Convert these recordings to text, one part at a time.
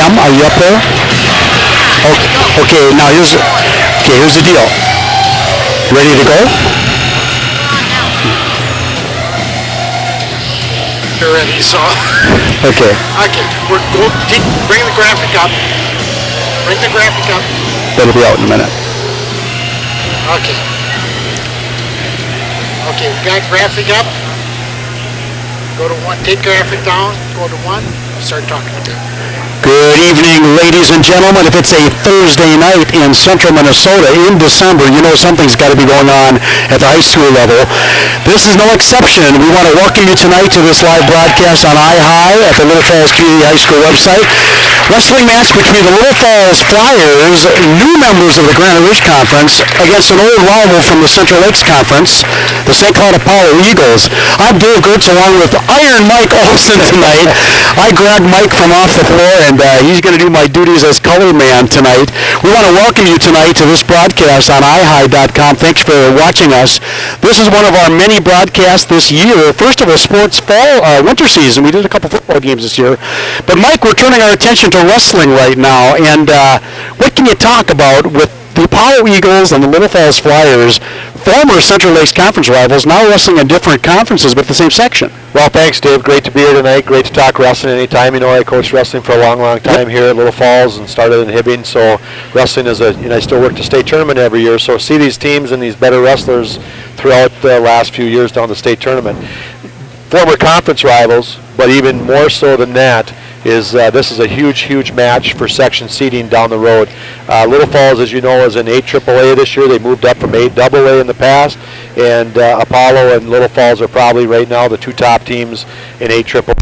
Sam, are you up there? Okay, now here's the deal. Ready to go? You're ready, so. Okay. Okay, bring the graphic up. Bring the graphic up. That'll be out in a minute. Okay. Okay, we got graphic up. Go to 1, take graphic down, go to 1, start talking about it. Good evening, ladies and gentlemen. If it's a Thursday night in central Minnesota in December, you know something's got to be going on at the high school level. This is no exception. We want to welcome you tonight to this live broadcast on iHigh at the Little Falls Community High School website. Wrestling match between the Little Falls Flyers, new members of the Granite Ridge Conference, against an old rival from the Central Lakes Conference, the St. Cloud Apollo Eagles. I'm Dave Gertz along with Iron Mike Olson tonight. I grabbed Mike from off the floor, and he's going to do my duties as color man tonight. We want to welcome you tonight to this broadcast on iHigh.com. Thanks for watching us. This is one of our many broadcasts this year. First of all, sports winter season. We did a couple football games this year. But Mike, we're turning our attention to wrestling right now. And what can you talk about with the Apollo Eagles and the Little Falls Flyers, former Central Lakes Conference rivals, now wrestling in different conferences but the same section? Well, thanks, Dave. Great to be here tonight. Great to talk wrestling anytime. You know, I coached wrestling for a long, long time here at Little Falls and started in Hibbing. So wrestling is I still work the state tournament every year. So see these teams and these better wrestlers throughout the last few years down the state tournament. Former conference rivals, but even more so than that, is this is a huge, huge match for section seeding down the road. Little Falls, as you know, is in 8 AAA this year. They moved up from 8 AA in the past, and Apollo and Little Falls are probably right now the two top teams in 8 AAA.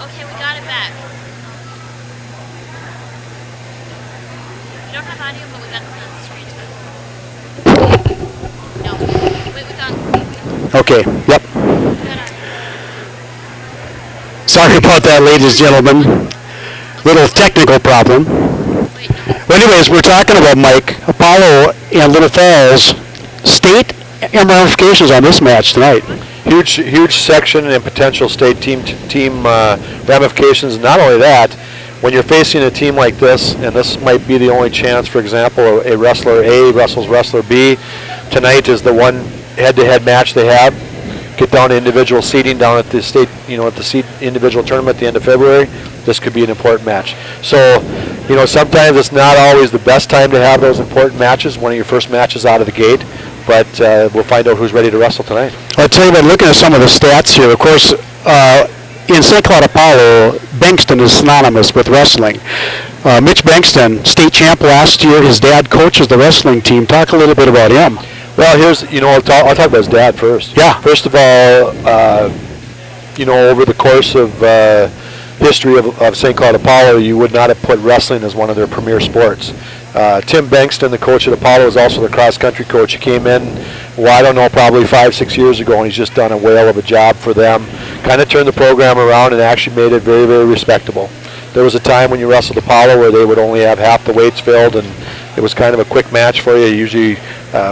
Okay, we got it back. We don't have audio, but we got the screen too. No. Wait, we got... Okay, yep. Sorry about that, ladies and gentlemen. Little technical problem. Well, anyways, we're talking about, Mike, Apollo and Little Falls. State ramifications on this match tonight. Huge section and potential state team ramifications. Not only that, when you're facing a team like this, and this might be the only chance, for example, a wrestler A wrestles wrestler B, tonight is the one head-to-head match they have. Get down to individual seeding down at the state, at the individual tournament at the end of February. This could be an important match. So, sometimes it's not always the best time to have those important matches, one of your first matches out of the gate. But we'll find out who's ready to wrestle tonight. I'll tell you about looking at some of the stats here. Of course, in St. Cloud Apollo, Bankston is synonymous with wrestling. Mitch Bankston, state champ last year. His dad coaches the wrestling team. Talk a little bit about him. Well, I'll talk about his dad first. Yeah. First of all, over the course of history of St. Cloud Apollo, you would not have put wrestling as one of their premier sports. Tim Bankston, the coach at Apollo, is also the cross-country coach. He came in, probably 5-6 years ago, and he's just done a whale of a job for them. Kind of turned the program around and actually made it very, very respectable. There was a time when you wrestled Apollo where they would only have half the weights filled, and it was kind of a quick match for you. Usually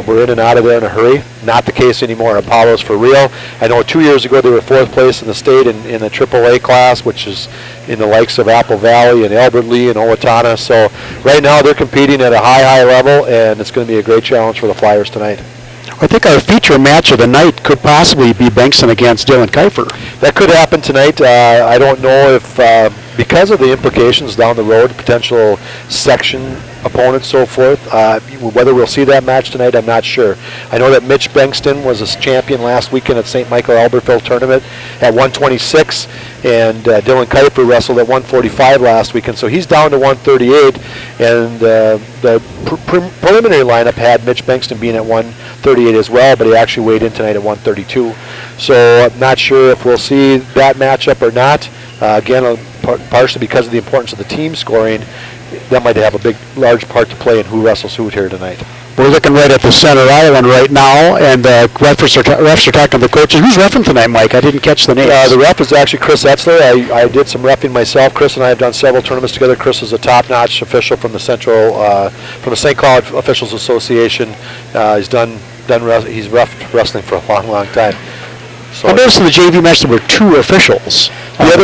we're in and out of there in a hurry. Not the case anymore. Apollo's for real. I know 2 years ago they were 4th place in the state in the AAA class, which is in the likes of Apple Valley and Albert Lee and Owatonna. So right now they're competing at a high level, and it's going to be a great challenge for the Flyers tonight. I think our feature match of the night could possibly be Bankston against Dylan Kiefer. That could happen tonight. I don't know if, because of the implications down the road, potential section opponents, so forth, whether we'll see that match tonight, I'm not sure. I know that Mitch Bankston was a champion last weekend at St. Michael Albertville tournament at 126, and Dylan Kiefer wrestled at 145 last weekend, so he's down to 138, and the preliminary lineup had Mitch Bankston being at 138 as well, but he actually weighed in tonight at 132. So I'm not sure if we'll see that matchup or not. Again, partially because of the importance of the team scoring, that might have a large part to play in who wrestles who here tonight. We're looking right at the center island right now, and refs are talking to the coaches. Who's reffing tonight, Mike? I didn't catch the name. The ref is actually Chris Etzler. I did some reffing myself. Chris and I have done several tournaments together. Chris is a top-notch official from the from the St. Cloud Officials Association. He's reffed wrestling for a long time. So I noticed in the JV match there were 2 officials. What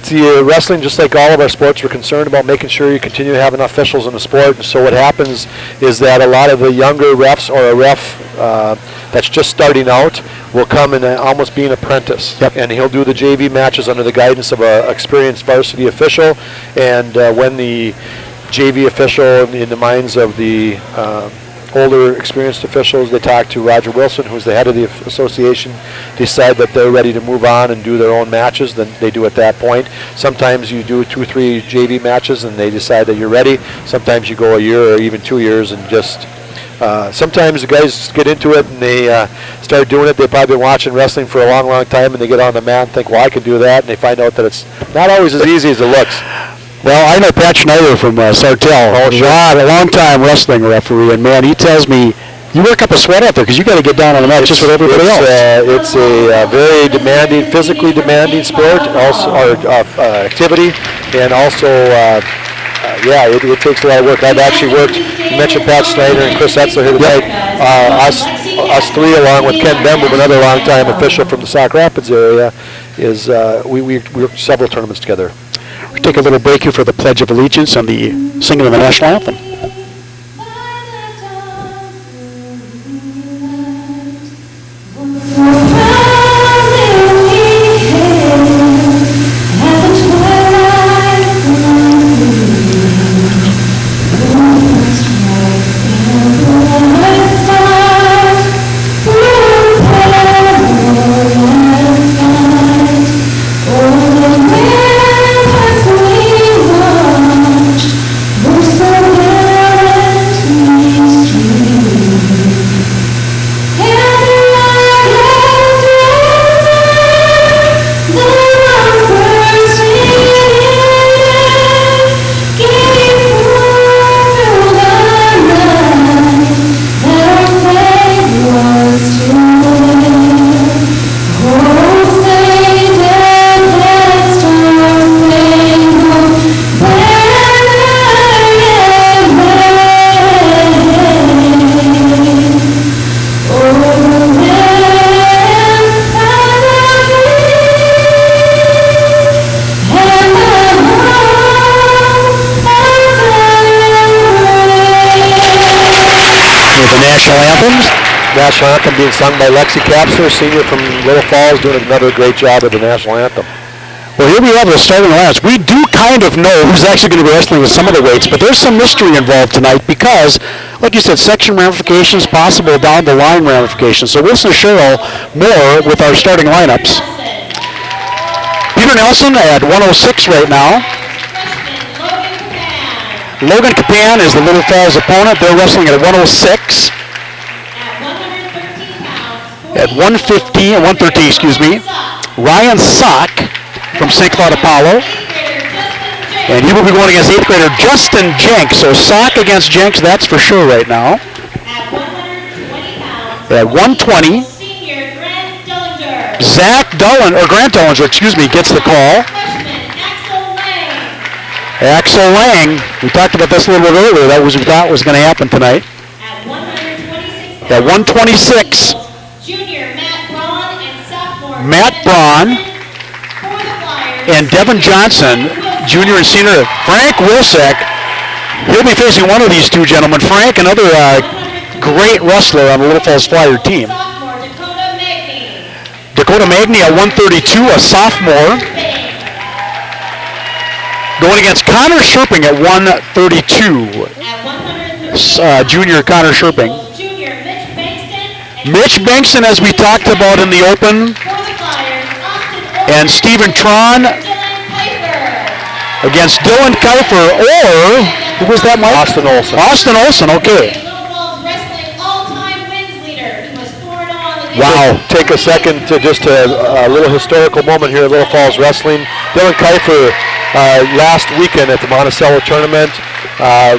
the wrestling, just like all of our sports, we're concerned about making sure you continue to have enough officials in the sport. And so what happens is that a lot of the younger refs, or a ref that's just starting out, will come and almost be an apprentice. Yep. And he'll do the JV matches under the guidance of an experienced varsity official. And when the JV official, in the minds of the older experienced officials, they talk to Roger Wilson, who's the head of the association, decide that they're ready to move on and do their own matches, then they do at that point. Sometimes you do 2 or 3 JV matches and they decide that you're ready. Sometimes you go a year or even 2 years and just sometimes the guys get into it and they start doing it. They've probably been watching wrestling for a long time, and they get on the mat and think, well, I can do that, and they find out that it's not always as easy as it looks. Well, I know Pat Schneider from Sartell. Oh, sure. A long-time wrestling referee, and man, he tells me you work up a sweat out there because you got to get down on the mat just with everybody else. It's a very demanding, physically demanding sport, also activity, and also, it takes a lot of work. I've actually worked. You mentioned Pat Schneider and Chris Etzler here tonight. Us 3, along with Ken Bembel, another longtime official from the Sauk Rapids area, we worked several tournaments together. We'll take a little break here for the Pledge of Allegiance and the singing of the national anthem. National anthem being sung by Lexi Capser, senior from Little Falls, doing another great job with the national anthem. Well, here we have the starting lineups. We do kind of know who's actually going to be wrestling with some of the weights, but there's some mystery involved tonight because, like you said, section ramifications, possible down the line ramifications. So we'll see Cheryl more with our starting lineups. Peter Nelson at 106 right now. Logan Capan is the Little Falls opponent. They're wrestling at 106. At 113, Ryan Sock from St. Cloud Apollo. And he will be going against 8th grader Justin Jenks. So Sock against Jenks, that's for sure right now. At 120, Grant Dullinger, gets the call. Axel Lang, we talked about this a little bit earlier. That was what we thought was going to happen tonight. At 126, Matt Braun and Devin Johnson, junior and senior. Frank Wilczek, he'll be facing one of these two gentlemen. Frank, another great wrestler on the Little Falls Flyer team. Dakota Magny at 132, a sophomore. Going against Connor Sherping at 132. Junior Connor Sherping. Mitch Bankston, as we talked about in the open, and Stephen Tron against Dylan Keifer, or who was that, Mike? Austin Olson. Austin Olson, okay. Wow. Take a second to just a little historical moment here at Little Falls Wrestling. Dylan Keifer, last weekend at the Monticello tournament,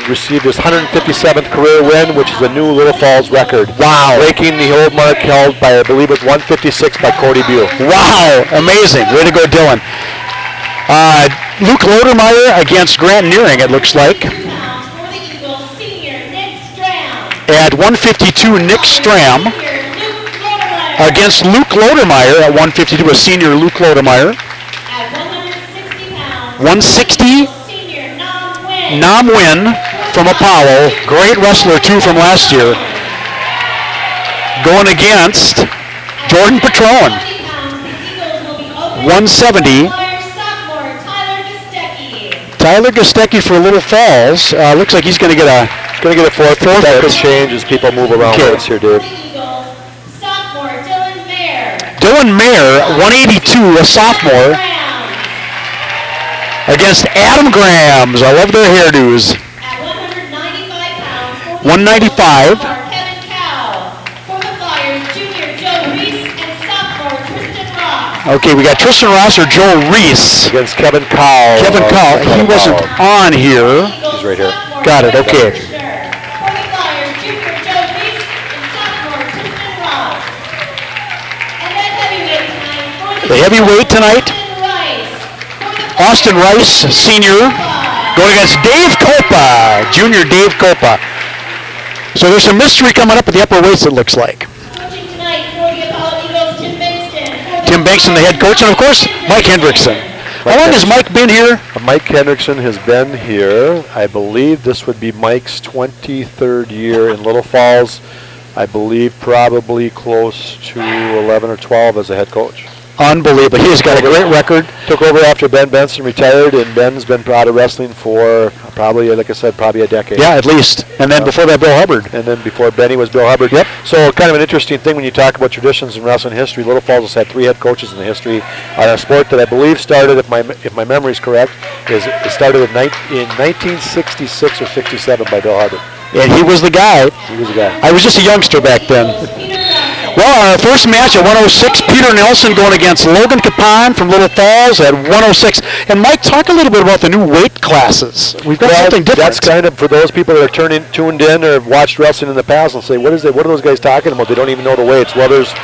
received his 157th career win, which is a new Little Falls record. Wow. Breaking the old mark held by, I believe it was 156 by Cody Buell. Wow, amazing. Way to go, Dylan. Luke Lodermeyer against Grant Nearing, it looks like. At 152, Nick Stram against Luke Lodermeyer at 152, a senior Luke Lodermeyer. 160, Nam Win from Apollo, great wrestler too from last year. Going against Jordan Patron. 170, Tyler Gostecki for Little Falls. Looks like he's going to get a fourth. That could change as people move around. Okay. Here, Dave. Dylan Mayer, 182, a sophomore, against Adam Grams. I love their hairdos. 195. Okay, we got Tristan Ross or Joe Reese. Against Kevin Cowell. Kevin Cowell, he wasn't on here. He's right here. Got it, okay. The heavyweight tonight, Austin Rice, senior, going against Dave Copa, junior Dave Copa. So there's some mystery coming up at the upper weights, it looks like. Tim Bankston, the head coach, and of course, Mike Hendrickson. How long has Mike been here? Mike Hendrickson has been here. I believe this would be Mike's 23rd year in Little Falls. I believe probably close to 11 or 12 as a head coach. Unbelievable. He has got a great record. Took over after Ben Benson retired, and Ben's been out of wrestling for probably, like I said, probably a decade. Yeah, at least. And then before that, Bill Hubbard. And then before Benny was Bill Hubbard. Yep. So kind of an interesting thing when you talk about traditions in wrestling history. Little Falls has had 3 head coaches in the history on a sport that I believe started, if my memory is correct, it started in 1966 or 67 by Bill Hubbard. And he was the guy. He was the guy. I was just a youngster back then. Well, our first match at 106, Peter Nelson going against Logan Capon from Little Falls at 106. And Mike, talk a little bit about the new weight classes. We've got something different. That's kind of for those people that are tuned in or have watched wrestling in the past and say, what are those guys talking about? They don't even know the weights. Well, there's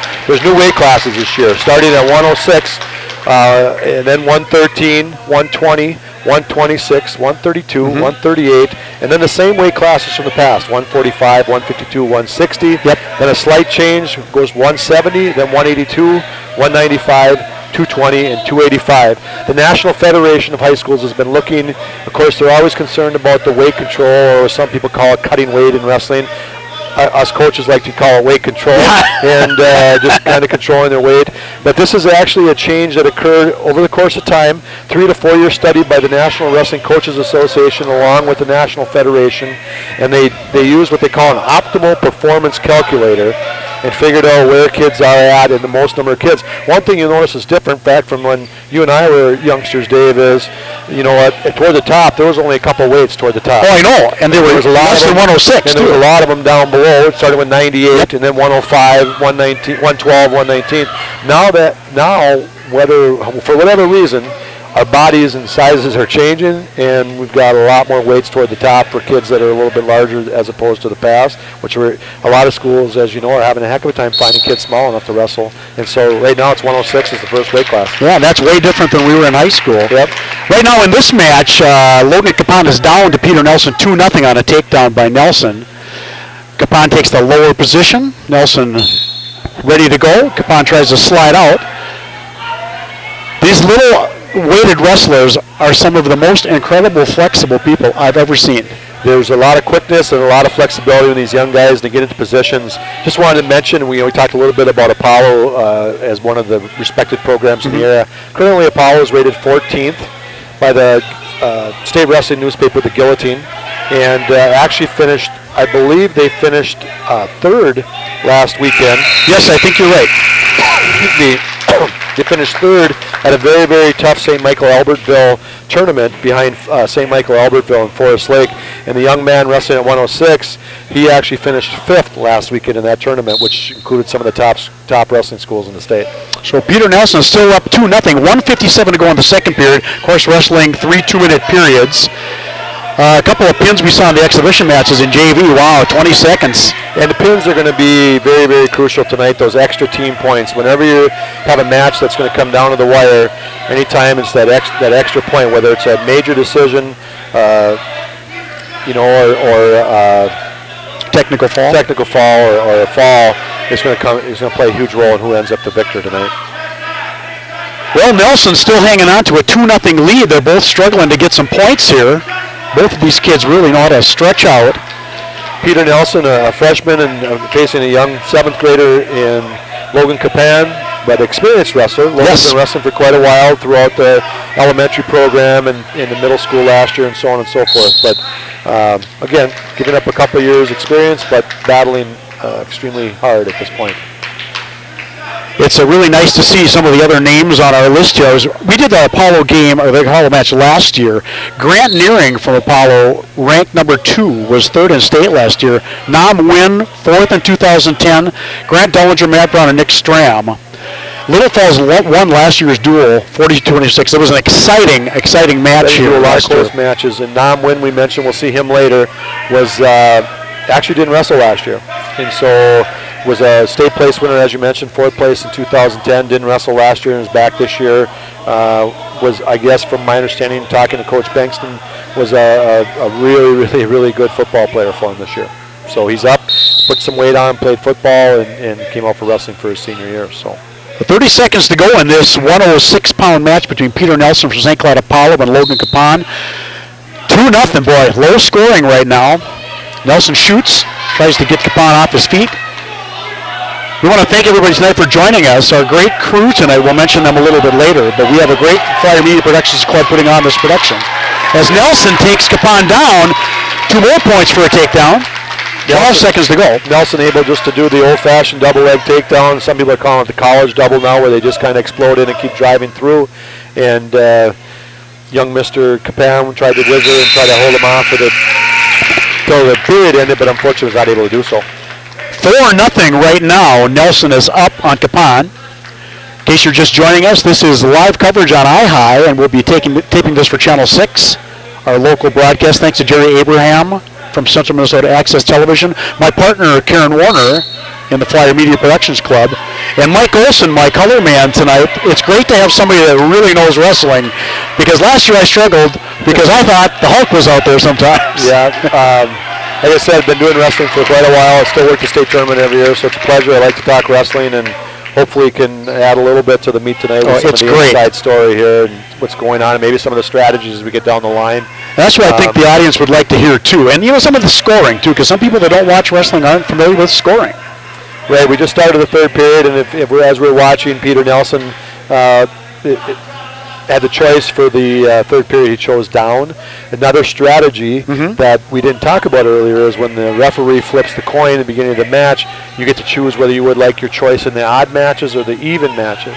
new weight classes this year, starting at 106, and then 113, 120, 126, 132, 138, and then the same weight classes from the past, 145, 152, 160. Yep. Then a slight change, goes 170, then 182, 195, 220, and 285. The National Federation of High Schools has been looking, of course, they're always concerned about the weight control, or some people call it cutting weight in wrestling. Us coaches like to call it weight control, and just kind of controlling their weight. But this is actually a change that occurred over the course of time, 3 to 4 year study by the National Wrestling Coaches Association along with the National Federation, and they use what they call an optimal performance calculator and figured out where kids are at and the most number of kids. One thing you'll notice is different back from when you and I were youngsters, Dave, is, you know, toward the top, there was only a couple weights toward the top. Oh, I know, and there was a lot less than 106, and there was a lot of them down below. It started with 98, and then 105, 119, 112, 119. Now, whether for whatever reason, our bodies and sizes are changing, and we've got a lot more weights toward the top for kids that are a little bit larger as opposed to the past, which a lot of schools, as you know, are having a heck of a time finding kids small enough to wrestle. And so right now it's 106 is the first weight class. Yeah, that's way different than we were in high school. Yep. Right now in this match, Logan Capon is down to Peter Nelson 2-0 on a takedown by Nelson. Capon takes the lower position. Nelson ready to go. Capon tries to slide out. These little weighted wrestlers are some of the most incredible, flexible people I've ever seen. There's a lot of quickness and a lot of flexibility with these young guys to get into positions. Just wanted to mention, we talked a little bit about Apollo as one of the respected programs in the area. Currently, Apollo is rated 14th by the state wrestling newspaper, The Guillotine, and actually finished, I believe they finished third last weekend. Yes, I think you're right. They finished third at a very, very tough St. Michael Albertville tournament behind St. Michael Albertville in Forest Lake. And the young man wrestling at 106, he actually finished fifth last weekend in that tournament, which included some of the top wrestling schools in the state. So Peter Nelson is still up 2-0. 1:57 to go in the second period. Of course, wrestling 3 2-minute periods. A couple of pins we saw in the exhibition matches in JV. Wow, 20 seconds. And the pins are going to be very, very crucial tonight, those extra team points. Whenever you have a match that's going to come down to the wire, anytime it's that extra point, whether it's a major decision, or technical fall or a fall, it's going to play a huge role in who ends up the victor tonight. Well, Nelson's still hanging on to a 2-0 lead. They're both struggling to get some points here. Both of these kids really know how to stretch out. Peter Nelson, a freshman, and facing a young 7th grader in Logan Capan, but experienced wrestler. Logan's been wrestling for quite a while throughout the elementary program and in the middle school last year and so on and so forth. But again, giving up a couple of years experience, but battling extremely hard at this point. It's really nice to see some of the other names on our list here. We did the Apollo game, or the Apollo match last year. Grant Nearing from Apollo, ranked number 2, was 3rd in state last year. Nam Nguyen, 4th in 2010. Grant Dollinger, Matt Brown, and Nick Stram. Little Falls won last year's duel, 42-26. It was an exciting match here. A lot of close matches. And Nam Nguyen, we mentioned, we'll see him later, was actually didn't wrestle last year. And so was a state place winner, as you mentioned, 4th place in 2010, didn't wrestle last year and is back this year. Was, I guess, from my understanding, talking to Coach Bankston, was a really good football player for him this year. So he's up, put some weight on, played football, and came out for wrestling for his senior year. So 30 seconds to go in this 106-pound match between Peter Nelson from St. Cloud Apollo and Logan Capan. 2-0, boy. Low scoring right now. Nelson shoots, tries to get Capan off his feet. We want to thank everybody tonight for joining us. Our great crew tonight, we'll mention them a little bit later, but we have a great Flyer Media Productions Club putting on this production. As Nelson takes Capan down, 2 more points for a takedown. 12 seconds to go. Nelson able just to do the old-fashioned double leg takedown. Some people are calling it the college double now, where they just kind of explode in and keep driving through. And young Mr. Capan tried to whizzer and try to hold him off until the period ended, but unfortunately was not able to do so. 4-0 right now. Nelson is up on Capan. In case you're just joining us, this is live coverage on iHigh, and we'll be taping this for Channel 6, our local broadcast. Thanks to Jerry Abraham from Central Minnesota Access Television, my partner Karen Warner in the Flyer Media Productions Club, and Mike Olson, my color man tonight. It's great to have somebody that really knows wrestling, because last year I struggled because I thought the Hulk was out there sometimes. Yeah. Like I said, I've been doing wrestling for quite a while. I still work the state tournament every year, so it's a pleasure. I like to talk wrestling, and hopefully can add a little bit to the meet tonight with some of the inside story here and what's going on, and maybe some of the strategies as we get down the line. That's what I think the audience would like to hear, too. And, some of the scoring, too, because some people that don't watch wrestling aren't familiar with scoring. Right, we just started the 3rd period, and as we're watching, Peter Nelson had the choice for the 3rd period. He chose down. Another strategy that we didn't talk about earlier is when the referee flips the coin at the beginning of the match, you get to choose whether you would like your choice in the odd matches or the even matches.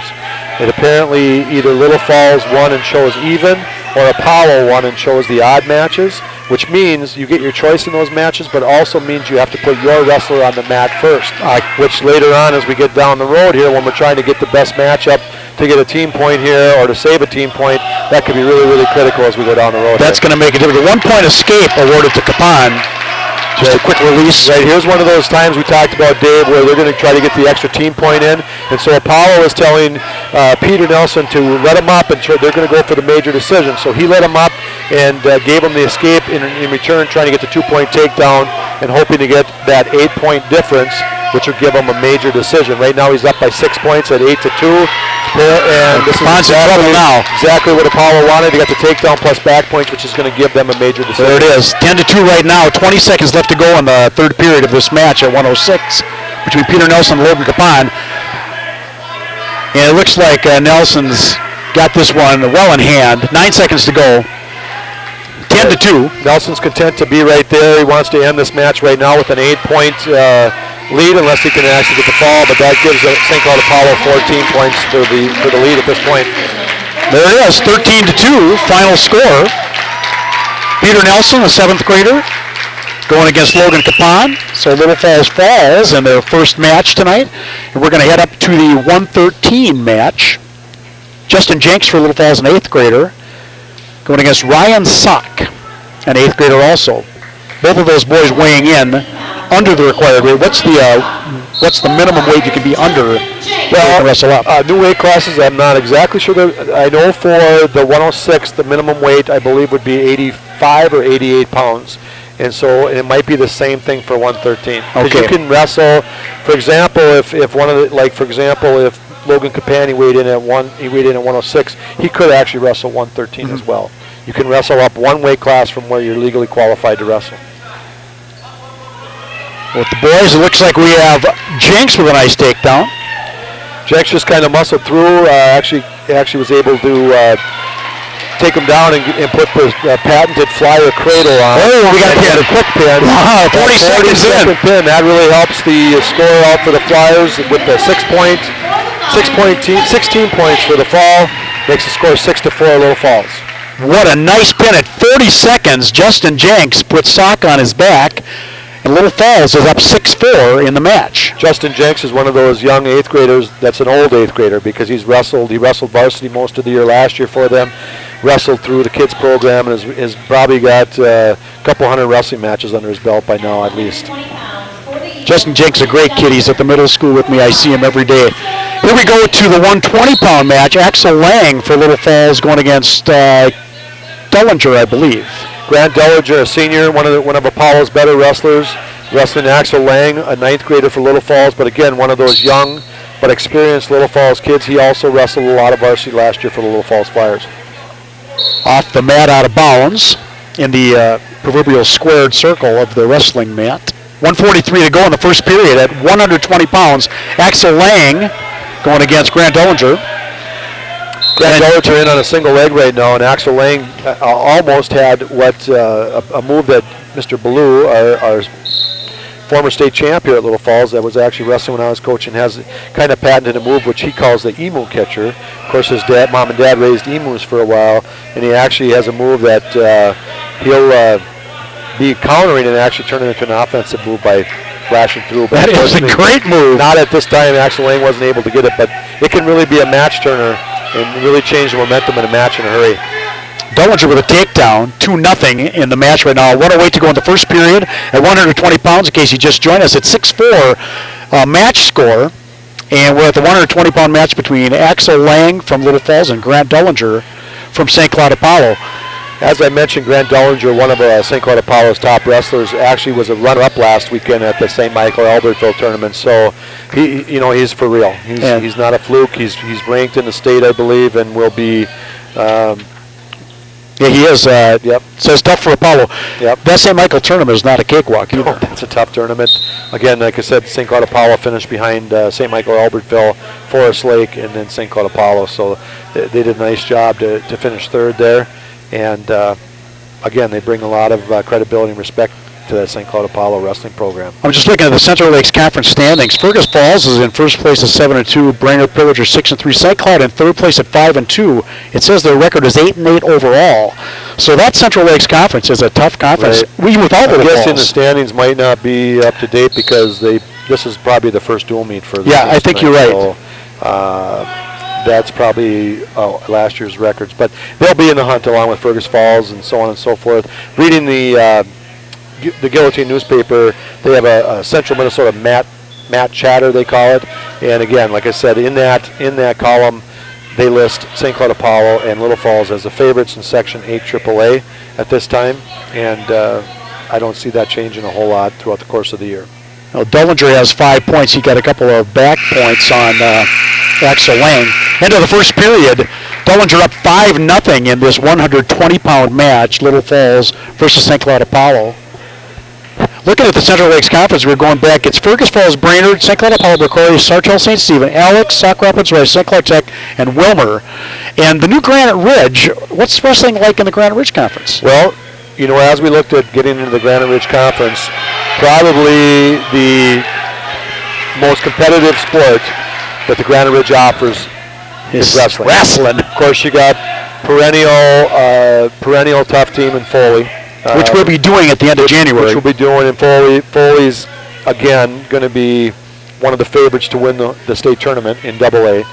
And apparently either Little Falls won and chose even, or Apollo won and chose the odd matches, which means you get your choice in those matches, but also means you have to put your wrestler on the mat first, which later on as we get down the road here, when we're trying to get the best matchup to get a team point here or to save a team point, that could be really critical as we go down the road. That's going to make a difference. The 1-point escape awarded to Capan. Just a quick release. Right, here's one of those times we talked about, Dave, where they're going to try to get the extra team point in. And so Apollo is telling Peter Nelson to let him up, and they're going to go for the major decision. So he let him up. and gave him the escape in return, trying to get the 2-point takedown and hoping to get that 8-point difference, which would give him a major decision. Right now he's up by 6 points at 8-2. And this is exactly what Apollo wanted. He got the takedown plus back points, which is going to give them a major decision. There it is, 10-2 right now. 20 seconds left to go in the third period of this match at 106 between Peter Nelson and Logan Capon. And it looks like Nelson's got this one well in hand. 9 seconds to go. 10-2. Nelson's content to be right there. He wants to end this match right now with an 8-point lead, unless he can actually get the fall, but that gives St. Cloud Apollo 14 points for the lead at this point. There it is, 13-2, final score. Peter Nelson, a 7th grader, going against Logan Capon. So Little Falls in their first match tonight. And we're going to head up to the 113 match. Justin Jenks for Little Falls, an 8th grader, going against Ryan Sock, an 8th grader also. Both of those boys weighing in under the required weight. What's the minimum weight you can be under to wrestle up? New weight classes, I'm not exactly sure. I know for the 106, the minimum weight I believe would be 85 or 88 pounds. And so it might be the same thing for 113. Because you can wrestle, for example, if Logan Capani weighed in at 106, he could actually wrestle 113 as well. You can wrestle up one weight class from where you're legally qualified to wrestle. With the boys, it looks like we have Jenks with a nice takedown. Jenks just kind of muscled through. Actually was able to take him down and put the patented flyer cradle on. Oh, we got a quick pin. Wow, 40 seconds in. Pin. That really helps the score out for the Flyers with the 16 points for the fall. Makes the score 6-4 Little Falls. What a nice pin at 30 seconds. Justin Jenks put Sock on his back. And Little Falls is up 6-4 in the match. Justin Jenks is one of those young 8th graders that's an old 8th grader because he wrestled varsity most of the year last year for them, wrestled through the kids program, and has probably got a couple hundred wrestling matches under his belt by now at least. Justin Jenks is a great kid. He's at the middle school with me. I see him every day. Here we go to the 120-pound match. Axel Lang for Little Falls going against Dullinger, I believe. Grant Dullinger, a senior, one of Apollo's better wrestlers, wrestling Axel Lang, a 9th grader for Little Falls, but again, one of those young but experienced Little Falls kids. He also wrestled a lot of varsity last year for the Little Falls Flyers. Off the mat, out of bounds, in the proverbial squared circle of the wrestling mat. 1:43 to go in the first period at 120 pounds. Axel Lang going against Grant Dullinger. Grant Dullinger in on a single leg right now, and Axel Lang almost had a move that Mr. Ballou, our former state champ here at Little Falls, that was actually wrestling when I was coaching, has kind of patented a move which he calls the emu catcher. Of course, his mom and dad raised emus for a while, and he actually has a move that he'll be countering and actually turn it into an offensive move by flashing through. That is a great move. Not at this time. Axel Lang wasn't able to get it, but it can really be a match turner and really change the momentum in a match in a hurry. Dullinger with a takedown, 2-0 in the match right now. 1:08 to go in the first period at 120 pounds, in case you just joined us. It's 6-4 match score, and we're at the 120-pound match between Axel Lang from Little Falls and Grant Dullinger from St. Cloud Apollo. As I mentioned, Grant Dullinger, one of St. Cloud Apollo's top wrestlers, actually was a runner-up last weekend at the St. Michael Albertville tournament. So, he's for real. He's not a fluke. He's ranked in the state, I believe, and will be. He is. Yep. So it's tough for Apollo. Yep. That St. Michael tournament is not a cakewalk either. It's a tough tournament. Again, like I said, St. Cloud Apollo finished behind St. Michael Albertville, Forest Lake, and then St. Cloud Apollo. So they did a nice job to finish third there. And again, they bring a lot of credibility and respect to that St. Cloud Apollo wrestling program. I'm just looking at the Central Lakes Conference standings. Fergus Falls is in first place at 7-2. Brainerd Pillager 6-3. St. Cloud in third place at 5-2. It says their record is 8-8 overall. So that Central Lakes Conference is a tough conference. Right. Even without I'm the guessing the standings might not be up to date because this is probably the first dual meet for them. Yeah, I think you're right. So, that's probably last year's records, but they'll be in the hunt along with Fergus Falls and so on and so forth. Reading the Guillotine newspaper, they have a Central Minnesota Matt Chatter, they call it, and again, like I said, in that column, they list St. Cloud Apollo and Little Falls as the favorites in Section 8 AAA at this time, and I don't see that changing a whole lot throughout the course of the year. Well, Dullinger has 5 points. He got a couple of back points on Axel Lang. End of the first period, Dullinger up 5-0 in this 120-pound match, Little Falls versus St. Cloud Apollo. Looking at the Central Lakes Conference, we're going back. It's Fergus Falls, Brainerd, St. Cloud Apollo, Bercory, Sartell, St. Stephen, Alex, Sauk Rapids, Rice, St. Cloud Tech, and Wilmer. And the new Granite Ridge, what's wrestling like in the Granite Ridge Conference? Well, you know, as we looked at getting into the Granite Ridge Conference, probably the most competitive sport that the Granite Ridge offers is wrestling. Of course, you got perennial tough team in Foley. Which we'll be doing at the end of January. Which we'll be doing in Foley. Foley's, again, going to be one of the favorites to win the state tournament in AA.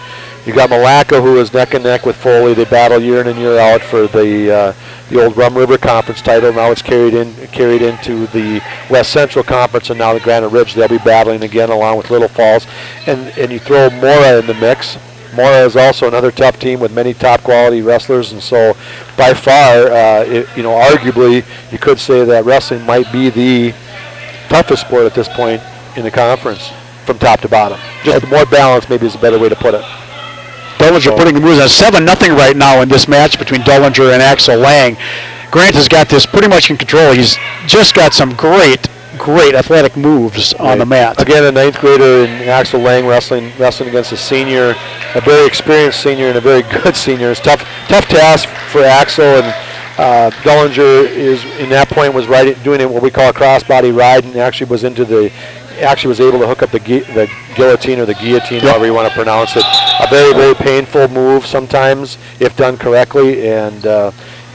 You got Malacca, who is neck and neck with Foley. They battle year in and year out for the old Rum River Conference title. Now it's carried into the West Central Conference, and now the Granite Ridge. They'll be battling again along with Little Falls. And you throw Mora in the mix. Mora is also another tough team with many top quality wrestlers, and so by far, arguably, you could say that wrestling might be the toughest sport at this point in the conference from top to bottom. Just more balance maybe is a better way to put it. Dullinger putting the moves on 7-0 right now in this match between Dullinger and Axel Lang. Grant has got this pretty much in control. He's just got some great athletic moves on the mat. Again, a 9th grader in Axel Lang wrestling against a senior, a very experienced senior and a very good senior. It's tough task for Axel, and Dullinger is in that point was doing what we call a crossbody ride, and actually was able to hook up the guillotine or the guillotine, however you want to pronounce it. A very, very painful move sometimes if done correctly, and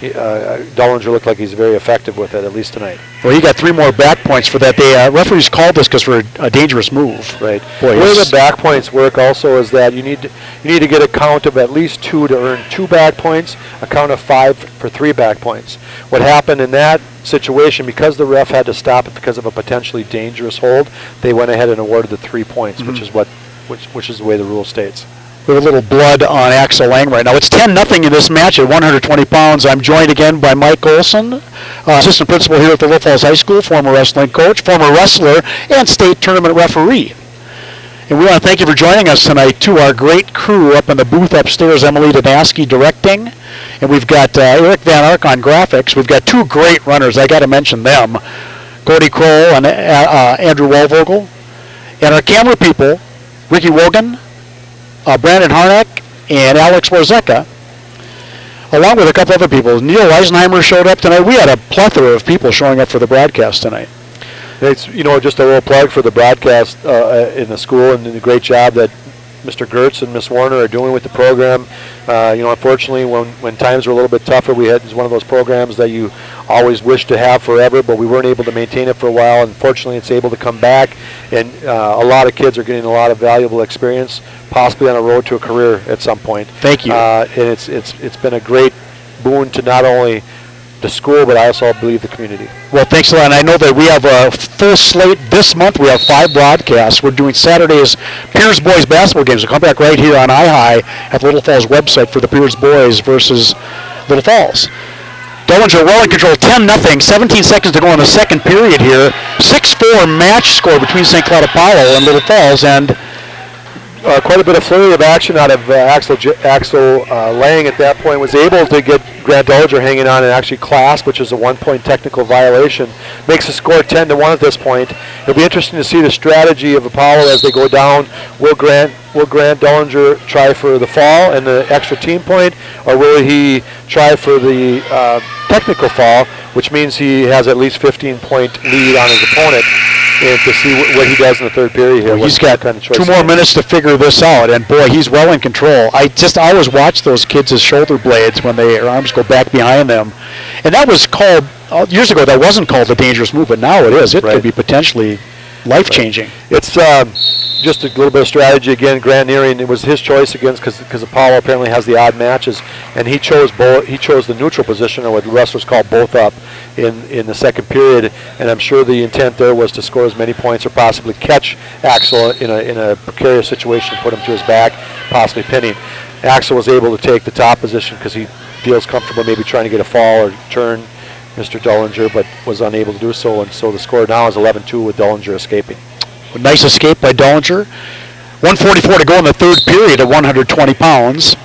Dullinger looked like he's very effective with it, at least tonight. Well, he got 3 more back points for that. The referees called this because for a dangerous move. Right. Boy, the way the back points work also is that you need to get a count of at least 2 to earn 2 back points, a count of 5 for 3 back points. What happened in that situation, because the ref had to stop it because of a potentially dangerous hold, they went ahead and awarded the 3 points, which is the way the rule states. We have a little blood on Axel Lang right now. It's 10-0 in this match at 120 pounds. I'm joined again by Mike Olson, assistant principal here at the Little Falls High School, former wrestling coach, former wrestler, and state tournament referee. And we want to thank you for joining us tonight, to our great crew up in the booth upstairs, Emily Danaski directing, and we've got Eric Van Ark on graphics. We've got 2 great runners. I got to mention them, Cody Kroll and Andrew Walvogel. And our camera people, Ricky Wogan, Brandon Harnack, and Alex Warzeka, along with a couple other people. Neil Eisenheimer showed up tonight. We had a plethora of people showing up for the broadcast tonight. It's, just a little plug for the broadcast in the school and the great job that Mr. Gertz and Miss Warner are doing with the program. Unfortunately, when times were a little bit tougher, it's one of those programs that you always wish to have forever, but we weren't able to maintain it for a while. Unfortunately, it's able to come back, and a lot of kids are getting a lot of valuable experience, possibly on a road to a career at some point. Thank you. And it's been a great boon to not only the school, but I also believe the community. Well, thanks a lot. And I know that we have a full slate this month. We have 5 broadcasts. We're doing Saturday's Piers Boys basketball games. We'll come back right here on iHigh at the Little Falls website for the Piers Boys versus Little Falls. Dullinger well in control, 10-0, 17 seconds to go in the second period here. 6-4 match score between St. Cloud Apollo and Little Falls, and quite a bit of flurry of action out of Axel Lang at that point. Was able to get Grant Dullinger hanging on and actually clasp, which is a 1-point technical violation. Makes the score 10-1 at this point. It'll be interesting to see the strategy of Apollo as they go down. Will Grant Dullinger try for the fall and the extra team point, or will he try for the technical fall, which means he has at least 15-point lead on his opponent, and to see what he does in the third period here. Well, he's got 2 more minutes to figure this out, and boy, he's well in control. I always watch those kids' shoulder blades when their arms go back behind them, and that was called years ago. That wasn't called a dangerous move, but now it is. It could be potentially life-changing. It's just a little bit of strategy again. Grant Nearing, it was his choice against because Apollo apparently has the odd matches, and he chose the neutral position, or what the wrestlers call both up, in the second period. And I'm sure the intent there was to score as many points or possibly catch Axel in a precarious situation, put him to his back, possibly pinning. Axel was able to take the top position because he feels comfortable maybe trying to get a fall or turn Mr. Dullinger, but was unable to do so, and so the score now is 11-2 with Dullinger escaping. A nice escape by Dullinger. 1:44 to go in the third period at 120 pounds.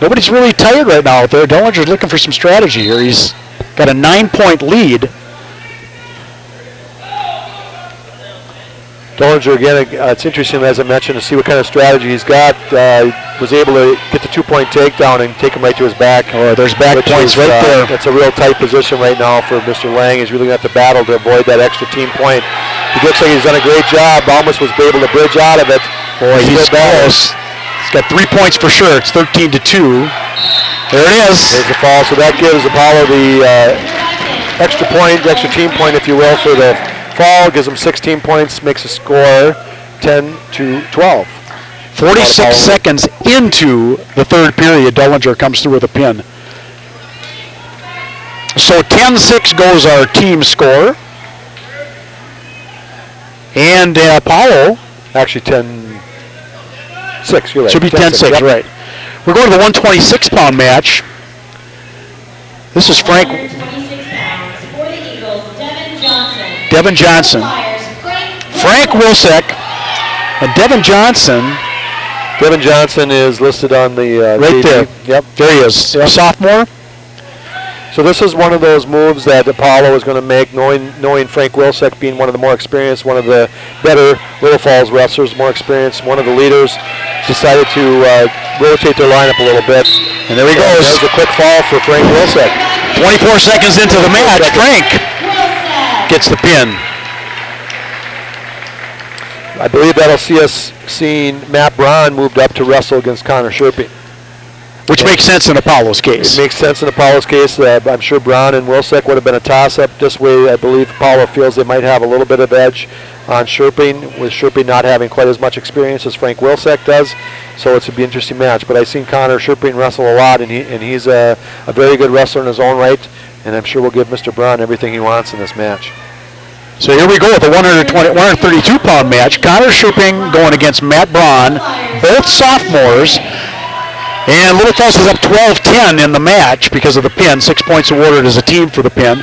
Nobody's really tired right now out there. Dullinger's looking for some strategy here. He's got a 9-point lead. Dullinger, again, it's interesting, as I mentioned, to see what kind of strategy he's got. Was able to get the 2-point takedown and take him right to his back. Oh, there's back points right there. That's a real tight position right now for Mr. Lang. He's really going to have to battle to avoid that extra team point. He looks like he's done a great job. Almost was able to bridge out of it. Boy, he's close. He's got 3 points for sure. It's 13-2. There it is. There's the fall. So that gives Apollo the extra point, extra team point, if you will, for the fall. Gives them 16 points, makes a score 10-12. 46 seconds into the third period, Dullinger comes through with a pin. So 10-6 goes our team score. And Apollo, actually 10-6, you're right. Should be 10-6, yep. right. We're going to the 126-pound match. This is Frank. 126 pounds for the Eagles, Devin Johnson. Frank Wilczek and Devin Johnson. Devin Johnson is listed on the right TV. there. Yep. There he is. Yep. Sophomore. So this is one of those moves that Apollo is going to make, knowing Frank Wilczek being one of the more experienced, one of the better Little Falls wrestlers, more experienced, one of the leaders, decided to rotate their lineup a little bit. And there he goes. There's a quick fall for Frank Wilczek. 24 seconds into the match, Frank gets the pin. I believe that'll see us seeing Matt Braun moved up to wrestle against Connor Sherping. Which makes sense in Apollo's case. It makes sense in Apollo's case. I'm sure Braun and Wilczek would have been a toss-up. This way, I believe Apollo feels they might have a little bit of edge on Sherping, with Sherping not having quite as much experience as Frank Wilczek does. So it's going to be an interesting match. But I've seen Connor Sherping wrestle a lot, and he's a very good wrestler in his own right. And I'm sure we'll give Mr. Braun everything he wants in this match. So here we go with the 132-pound match. Connor Sherping going against Matt Braun, both sophomores. And Little Falls is up 12-10 in the match because of the pin. 6 points awarded as a team for the pin.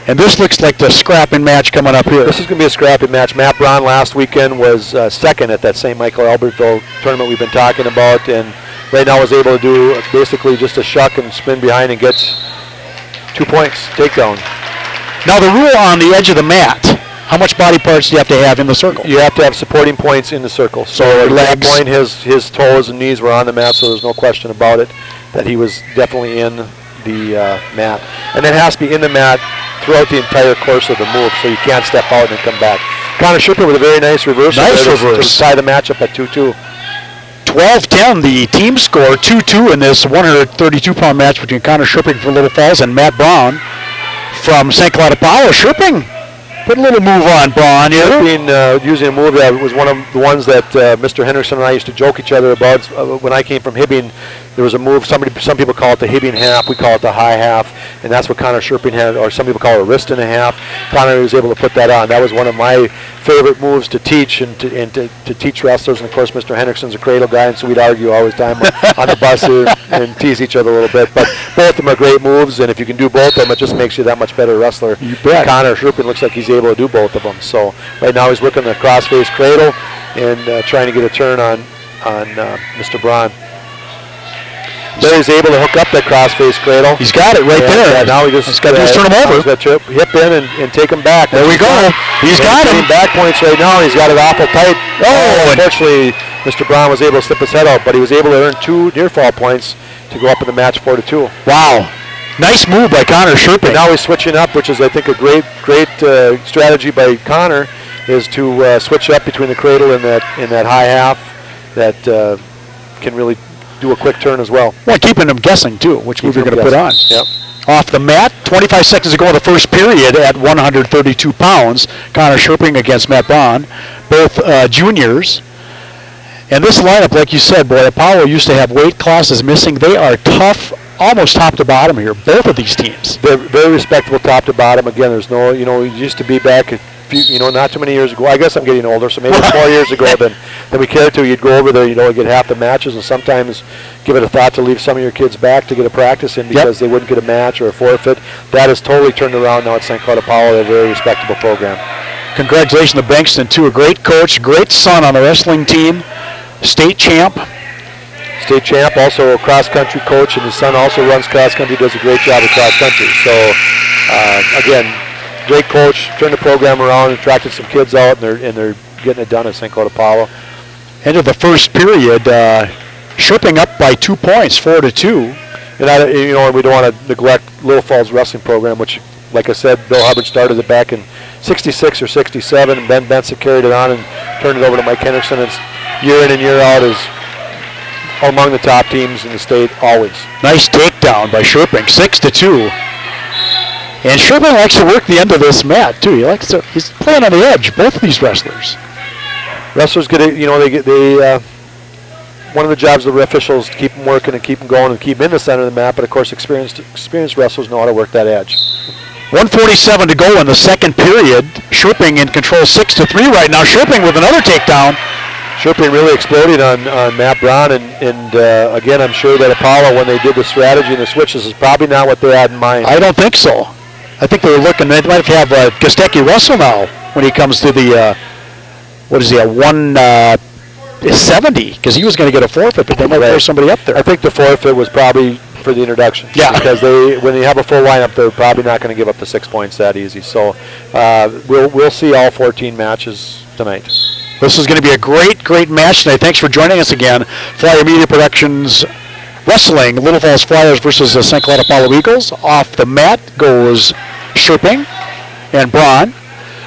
And this looks like the scrapping match coming up here. This is going to be a scrapping match. Matt Braun last weekend was second at that St. Michael Albertville tournament we've been talking about, and right now was able to do basically just a shuck and spin behind and gets 2 points takedown. Now the rule on the edge of the mat, how much body parts do you have to have in the circle? You have to have supporting points in the circle. So at that point, his toes and knees were on the mat, so there's no question about it that he was definitely in the mat. And it has to be in the mat throughout the entire course of the move, so you can't step out and come back. Connor Sherping with a very nice reversal. Nice reverse. To tie the match up at 2-2. 12-10, the team score, 2-2 in this 132-pound match between Connor Sherping from Little Falls and Matt Braun from St. Cloud. Apollo. Sherping put a little move on Braun here. Sherping using a move that was one of the ones that Mr. Henderson and I used to joke each other about when I came from Hibbing. There was a move, some people call it the Hibbing half, we call it the high half, and that's what Connor Sherping had, or some people call it a wrist and a half. Connor was able to put that on. That was one of my favorite moves to teach and to teach wrestlers, and of course Mr. Henderson's a cradle guy, and so we'd argue all the time on the bus here and tease each other a little bit, but both of them are great moves, and if you can do both of them, it just makes you that much better wrestler. You bet. Connor Sherping looks like he's able to do both of them, so right now he's working the cross-face cradle and trying to get a turn on Mr. Braun. There he's able to hook up that cross-face cradle. He's got it right there. Now he just got to turn him over. He's got to hip in and take him back. There we go. He's got him. Back points right now. He's got it awful tight. Oh, unfortunately, Mr. Braun was able to slip his head out, but he was able to earn 2 near-fall points to go up in the match 4-2. Wow. Nice move by Connor Sherping. Now he's switching up, which is, I think, a great strategy by Connor, is to switch up between the cradle and that high half that can really do a quick turn as well. Well, keeping them guessing, too, which move you're going to put on. Yep. Off the mat, 25 seconds to go in the first period at 132 pounds. Connor Sherping against Matt Braun, both juniors. And this lineup, like you said, boy, Apollo used to have weight classes missing. They are tough, almost top to bottom here, both of these teams. They're very respectable top to bottom. Again, there's no, it used to be back a not too many years ago. I guess I'm getting older, so maybe 4 years ago than we cared to. You'd go over there, get half the matches, and sometimes give it a thought to leave some of your kids back to get a practice in because they wouldn't get a match or a forfeit. That has totally turned around now at St. Cloud Apollo, a very respectable program. Congratulations to Bankston, too. A great coach, great son on the wrestling team, state champ. State champ, also a cross-country coach, and his son also runs cross-country, does a great job at cross-country. So, again, great coach, turned the program around, attracted some kids out, and they're getting it done at St. Cloud Apollo. End of the first period, Sherping up by 2 points, 4-2. And we don't want to neglect Little Falls wrestling program, which, like I said, Bill Hubbard started it back in 66 or 67, and Ben Benson carried it on and turned it over to Mike Henderson. It's year in and year out is among the top teams in the state always. Nice takedown by Sherping, 6-2. And Sherping likes to work the end of this mat too. He's playing on the edge. Both of these wrestlers. Wrestlers get one of the jobs of the officials is to keep them working and keep them going and keep them in the center of the mat. But of course, experienced wrestlers know how to work that edge. 1:47 to go in the second period. Sherping in control, 6-3 right now. Sherping with another takedown. Sherping really exploding on Matt Brown, and again, I'm sure that Apollo, when they did the strategy and the switches, is probably not what they had in mind. I don't think so. I think they were looking, they might have Gostecki wrestle now when he comes to the, 170, because he was going to get a forfeit, but they might throw somebody up there. I think the forfeit was probably for the introduction. Yeah. Because when they have a full lineup, they're probably not going to give up the 6 points that easy. So we'll see all 14 matches tonight. This is going to be a great, great match tonight. Thanks for joining us again. Flyer Media Productions Wrestling, Little Falls Flyers versus the St. Cloud Apollo Eagles. Off the mat goes Sherping and Braun.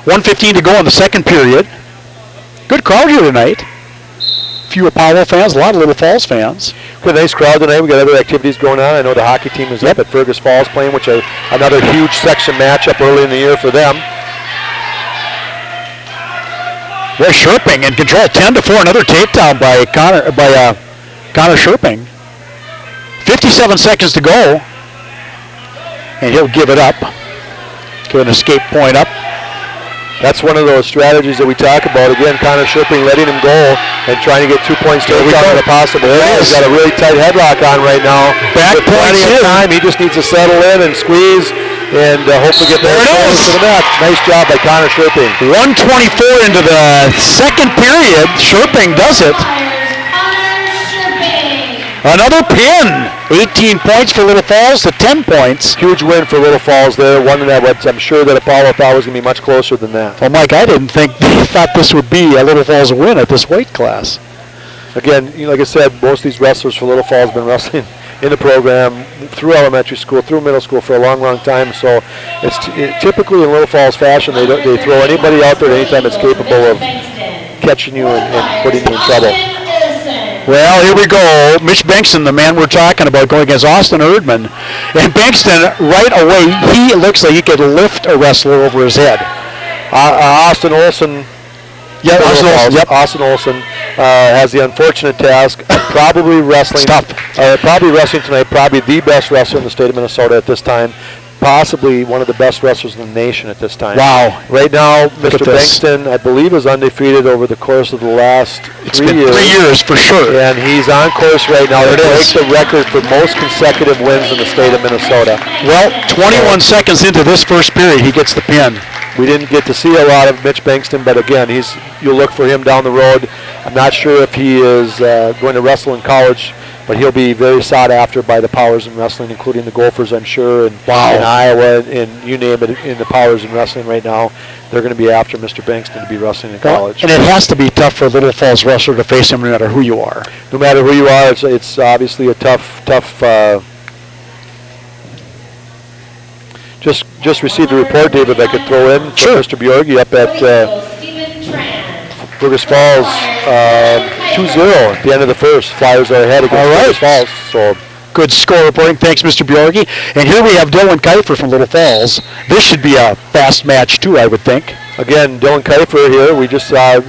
1:15 to go in the second period. Good crowd here tonight. Few Apollo fans, a lot of Little Falls fans. We got a nice crowd tonight. We got other activities going on. I know the hockey team is up at Fergus Falls playing, which is another huge section matchup early in the year for them. Boy, Sherping in control, 10-4. Another takedown by Connor Sherping. 57 seconds to go, and he'll give it up. Get an escape point up. That's one of those strategies that we talk about. Again, Connor Sherping letting him go and trying to get 2 points takedown if possible. He's got a really tight headlock on right now. Back plenty of time. He just needs to settle in and squeeze and hopefully get there to the mat. Nice job by Connor Sherping. 1:24 into the second period. Sherping does it. Another pin. 18 points for Little Falls to 10 points. Huge win for Little Falls there. One that I'm sure that Apollo thought was going to be much closer than that. Well, Mike, I didn't think they thought this would be a Little Falls win at this weight class. Again, like I said, most of these wrestlers for Little Falls have been wrestling in the program through elementary school, through middle school for a long, long time. So it's typically in Little Falls fashion, they throw anybody out there anytime that's capable of catching you and putting you in trouble. Well, here we go. Mitch Bankston, the man we're talking about, going against Austin Erdman. And Bankston, right away, he looks like he could lift a wrestler over his head. Austin Olson. Yeah, Austin Olson has the unfortunate task of probably wrestling. Probably wrestling tonight. Probably the best wrestler in the state of Minnesota at this time. Possibly one of the best wrestlers in the nation at this time. Wow. Right now, Mr. Bankston, I believe, is undefeated over the course of the last 3 years. 3 years for sure. And he's on course right now to break the record for most consecutive wins in the state of Minnesota. Well, 21 seconds into this first period, he gets the pin. We didn't get to see a lot of Mitch Bankston, but again, you'll look for him down the road. I'm not sure if he is going to wrestle in college, but he'll be very sought after by the powers in wrestling, including the Gophers, I'm sure, and in Iowa, and you name it, in the powers in wrestling right now. They're going to be after Mr. Bankston to be wrestling in college. And it has to be tough for a Little Falls wrestler to face him no matter who you are. No matter who you are, it's obviously a tough. Just received a report, David, I could throw in for Mr. Bjorgi up at Fergus Falls, 2-0 at the end of the first. Flyers are ahead against Fergus Falls. So good score reporting. Thanks, Mr. Bjorgi. And here we have Dylan Kiefer from Little Falls. This should be a fast match too, I would think. Again, Dylan Kiefer here. We just saw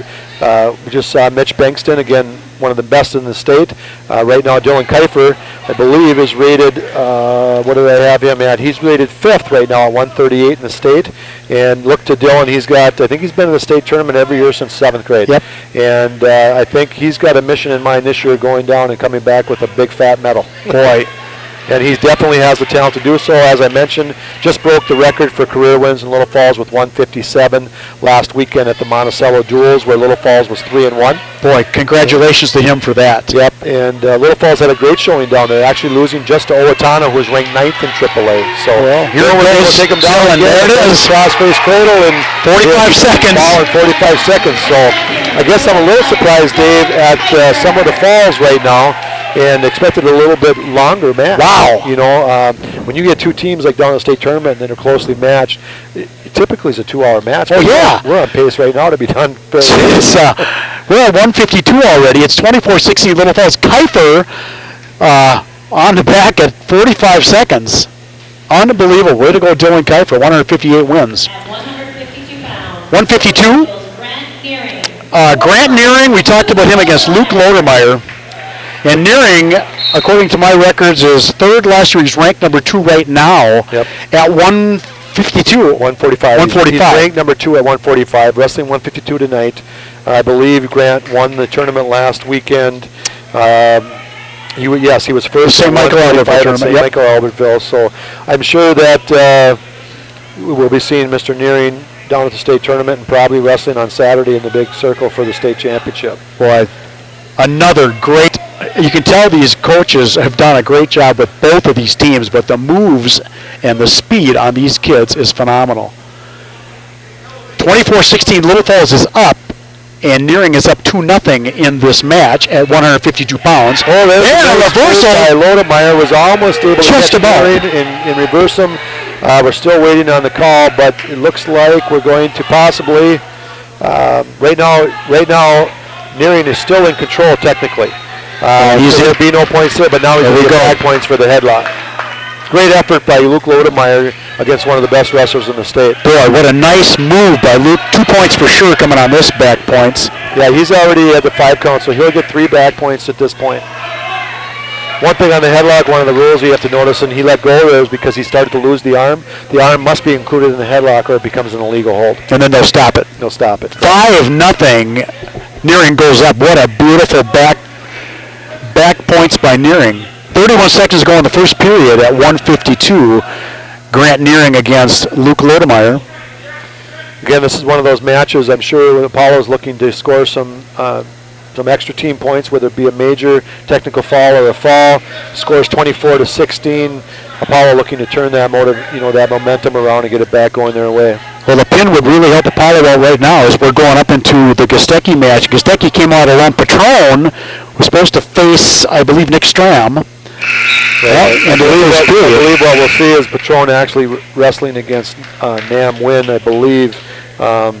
Mitch Bankston again. one of the best in the state. Right now, Dylan Kiefer, I believe, is rated, what do they have him at? He's rated 5th right now at 138 in the state. And look to Dylan, I think he's been in the state tournament every year since 7th grade. Yep. And I think he's got a mission in mind this year, going down and coming back with a big fat medal. Boy. And he definitely has the talent to do so. As I mentioned, just broke the record for career wins in Little Falls with 157 last weekend at the Monticello Duels, where Little Falls was 3-1. Boy, congratulations to him for that. Yep, and Little Falls had a great showing down there, actually losing just to Owatonna, who was ranked 9th in AAA. So here we'll take him down again. There it is. Cross-face cradle in 45 seconds. Ball in 45 seconds. So I guess I'm a little surprised, Dave, at some of the falls right now, and expected a little bit longer match. Wow. You know, when you get two teams like down in the state tournament and then they're closely matched, it typically is a 2-hour match. Oh, yeah. We're on pace right now to be done fairly we're at 152 already. It's 24-16 Little Falls. Kiefer on the back at 45 seconds. Unbelievable. Way to go, Dylan Kiefer. 158 wins. At 152 pounds. 152? Grant Nearing. Grant Nearing, we talked about him against Luke Lodermeyer. And Nearing, according to my records, is 3rd last year. He's ranked number 2 right now at 152. 145. 145. He's ranked number 2 at 145, wrestling 152 tonight. I believe Grant won the tournament last weekend. He was first St. Michael Albertville tournament. St. Michael Albertville. So I'm sure that we'll be seeing Mr. Nearing down at the state tournament and probably wrestling on Saturday in the big circle for the state championship. Boy, another great. You can tell these coaches have done a great job with both of these teams, but the moves and the speed on these kids is phenomenal. 24-16, Little Falls is up, and Nearing is up 2-0 in this match at 152 pounds. Oh, there's and a reversal. Lodemeyer was almost able to Just get about. Nearing and reverse him. We're still waiting on the call, but it looks like we're going to possibly, right now, Nearing is still in control technically. There'll be no points there, but now he's going to get 5 points for the headlock. Great effort by Luke Lodemeyer against one of the best wrestlers in the state. Boy, what a nice move by Luke. 2 points for sure coming on this back points. Yeah, he's already at the 5 count, so he'll get 3 back points at this point. One thing on the headlock, one of the rules you have to notice, and he let go there is because he started to lose the arm. The arm must be included in the headlock or it becomes an illegal hold. And then they'll stop it. They'll stop it. 5-0. Nearing goes up. What a beautiful back points by Nearing. 31 seconds to go in the first period at 152. Grant Nearing against Luke Lodemeyer. Again, this is one of those matches I'm sure Apollo's looking to score some extra team points, whether it be a major technical foul or a fall. Scores 24-16. Apollo looking to turn that that momentum around and get it back going their way. Well, the pin would really help Apollo out right now as we're going up into the Gostecki match. Gostecki came out around Patron. Was supposed to face, I believe, Nick Stram. I believe what we'll see is Patron actually wrestling against Nam Win, I believe. I'm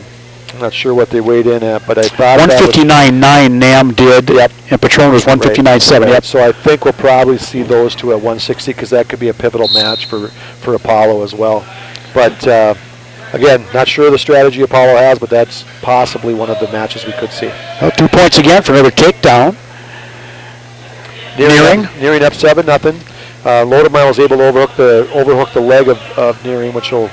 not sure what they weighed in at, but I thought 159.9 Nam did, and Patron was 159.7. Right. So I think we'll probably see those two at 160 because that could be a pivotal match for Apollo as well. But again, not sure the strategy Apollo has, but that's possibly one of the matches we could see. Well, 2 points again for another takedown. Nearing up 7-0. Lodemeyer was able to overhook the leg of Nearing, which will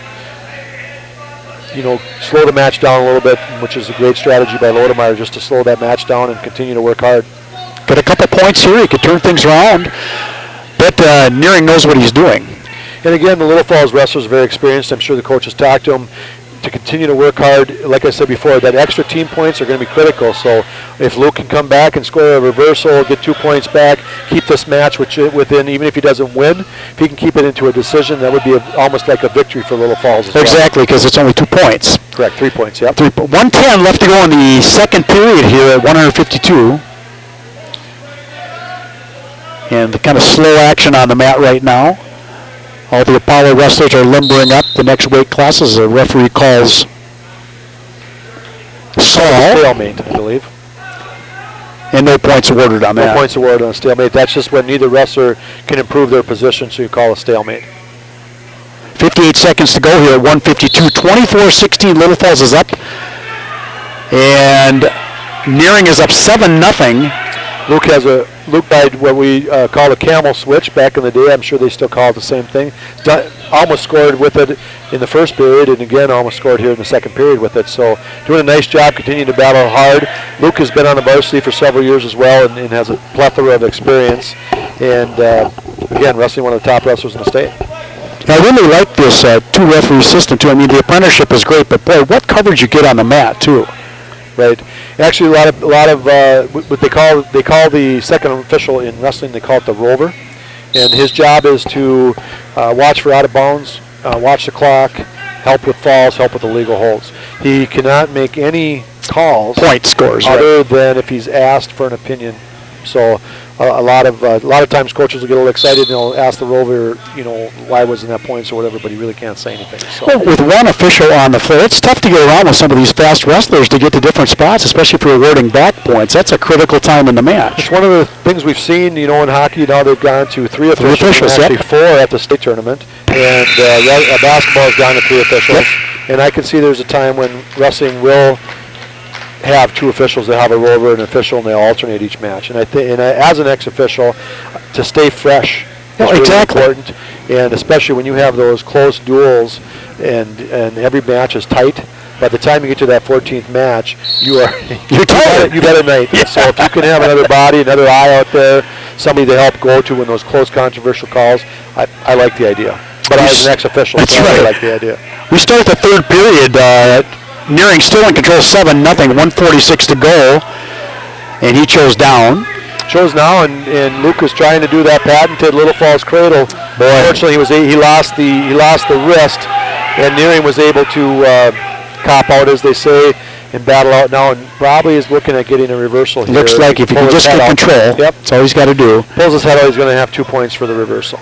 slow the match down a little bit, which is a great strategy by Lodemeyer just to slow that match down and continue to work hard. Get a couple points here. He could turn things around. But Nearing knows what he's doing. And again, the Little Falls wrestlers are very experienced. I'm sure the coaches talked to him to continue to work hard. Like I said before, that extra team points are going to be critical. So if Luke can come back and score a reversal, get 2 points back, keep this match within, even if he doesn't win, if he can keep it into a decision, that would be almost like a victory for Little Falls as well. Exactly, because it's only 2 points. Correct, 3 points, yep. 110 left to go in the second period here at 152. And the kind of slow action on the mat right now. All the Apollo wrestlers are limbering up the next weight classes. The referee calls stalemate, I believe. And no points awarded on that. No points awarded on a stalemate. That's just when neither wrestler can improve their position, so you call a stalemate. 58 seconds to go here at 152. 24-16, Little Falls is up. And Nearing is up 7-0. Luke died what we called a camel switch back in the day. I'm sure they still call it the same thing. Almost scored with it in the first period, and again almost scored here in the second period with it. So doing a nice job, continuing to battle hard. Luke has been on the varsity for several years as well, and has a plethora of experience. And again, wrestling one of the top wrestlers in the state. I really like this two-referee system too. I mean, the apprenticeship is great, but boy, what coverage you get on the mat too. Right. Actually, a lot of what they call the second official in wrestling. They call it the rover, and his job is to watch for out of bounds, watch the clock, help with falls, help with illegal holds. He cannot make any calls, Point scores, other than if he's asked for an opinion. So a lot of times coaches will get a little excited and they'll ask the rover, why wasn't that points or whatever, but he really can't say anything. So. Well, with one official on the floor, it's tough to get around with some of these fast wrestlers to get to different spots, especially if you're awarding back points. That's a critical time in the match. It's one of the things we've seen, in hockey. Now they've gone to three officials, actually yep. 4 at the state tournament, and basketball has gone to 3 officials. Yep. And I can see there's a time when wrestling will have 2 officials. They have a rover and an official, and they alternate each match. And I think, as an ex-official, to stay fresh is really important. And especially when you have those close duels, and every match is tight. By the time you get to that 14th match, you're tired. You've had a night. Yeah. So if you can have another body, another eye out there, somebody to help go to in those close, controversial calls, I like the idea. But I was an ex-official, so I like the idea. We start the third period. Nearing still in control, 7-0, 1:46 to go, and he chose down. Chose now, and Luke was trying to do that patented Little Falls cradle. Boy, unfortunately, he lost the wrist, and Nearing was able to cop out, as they say, and battle out now, and probably is looking at getting a reversal here. Looks like if he can just get control, yep, that's all he's got to do. Pulls his head out, he's going to have 2 points for the reversal.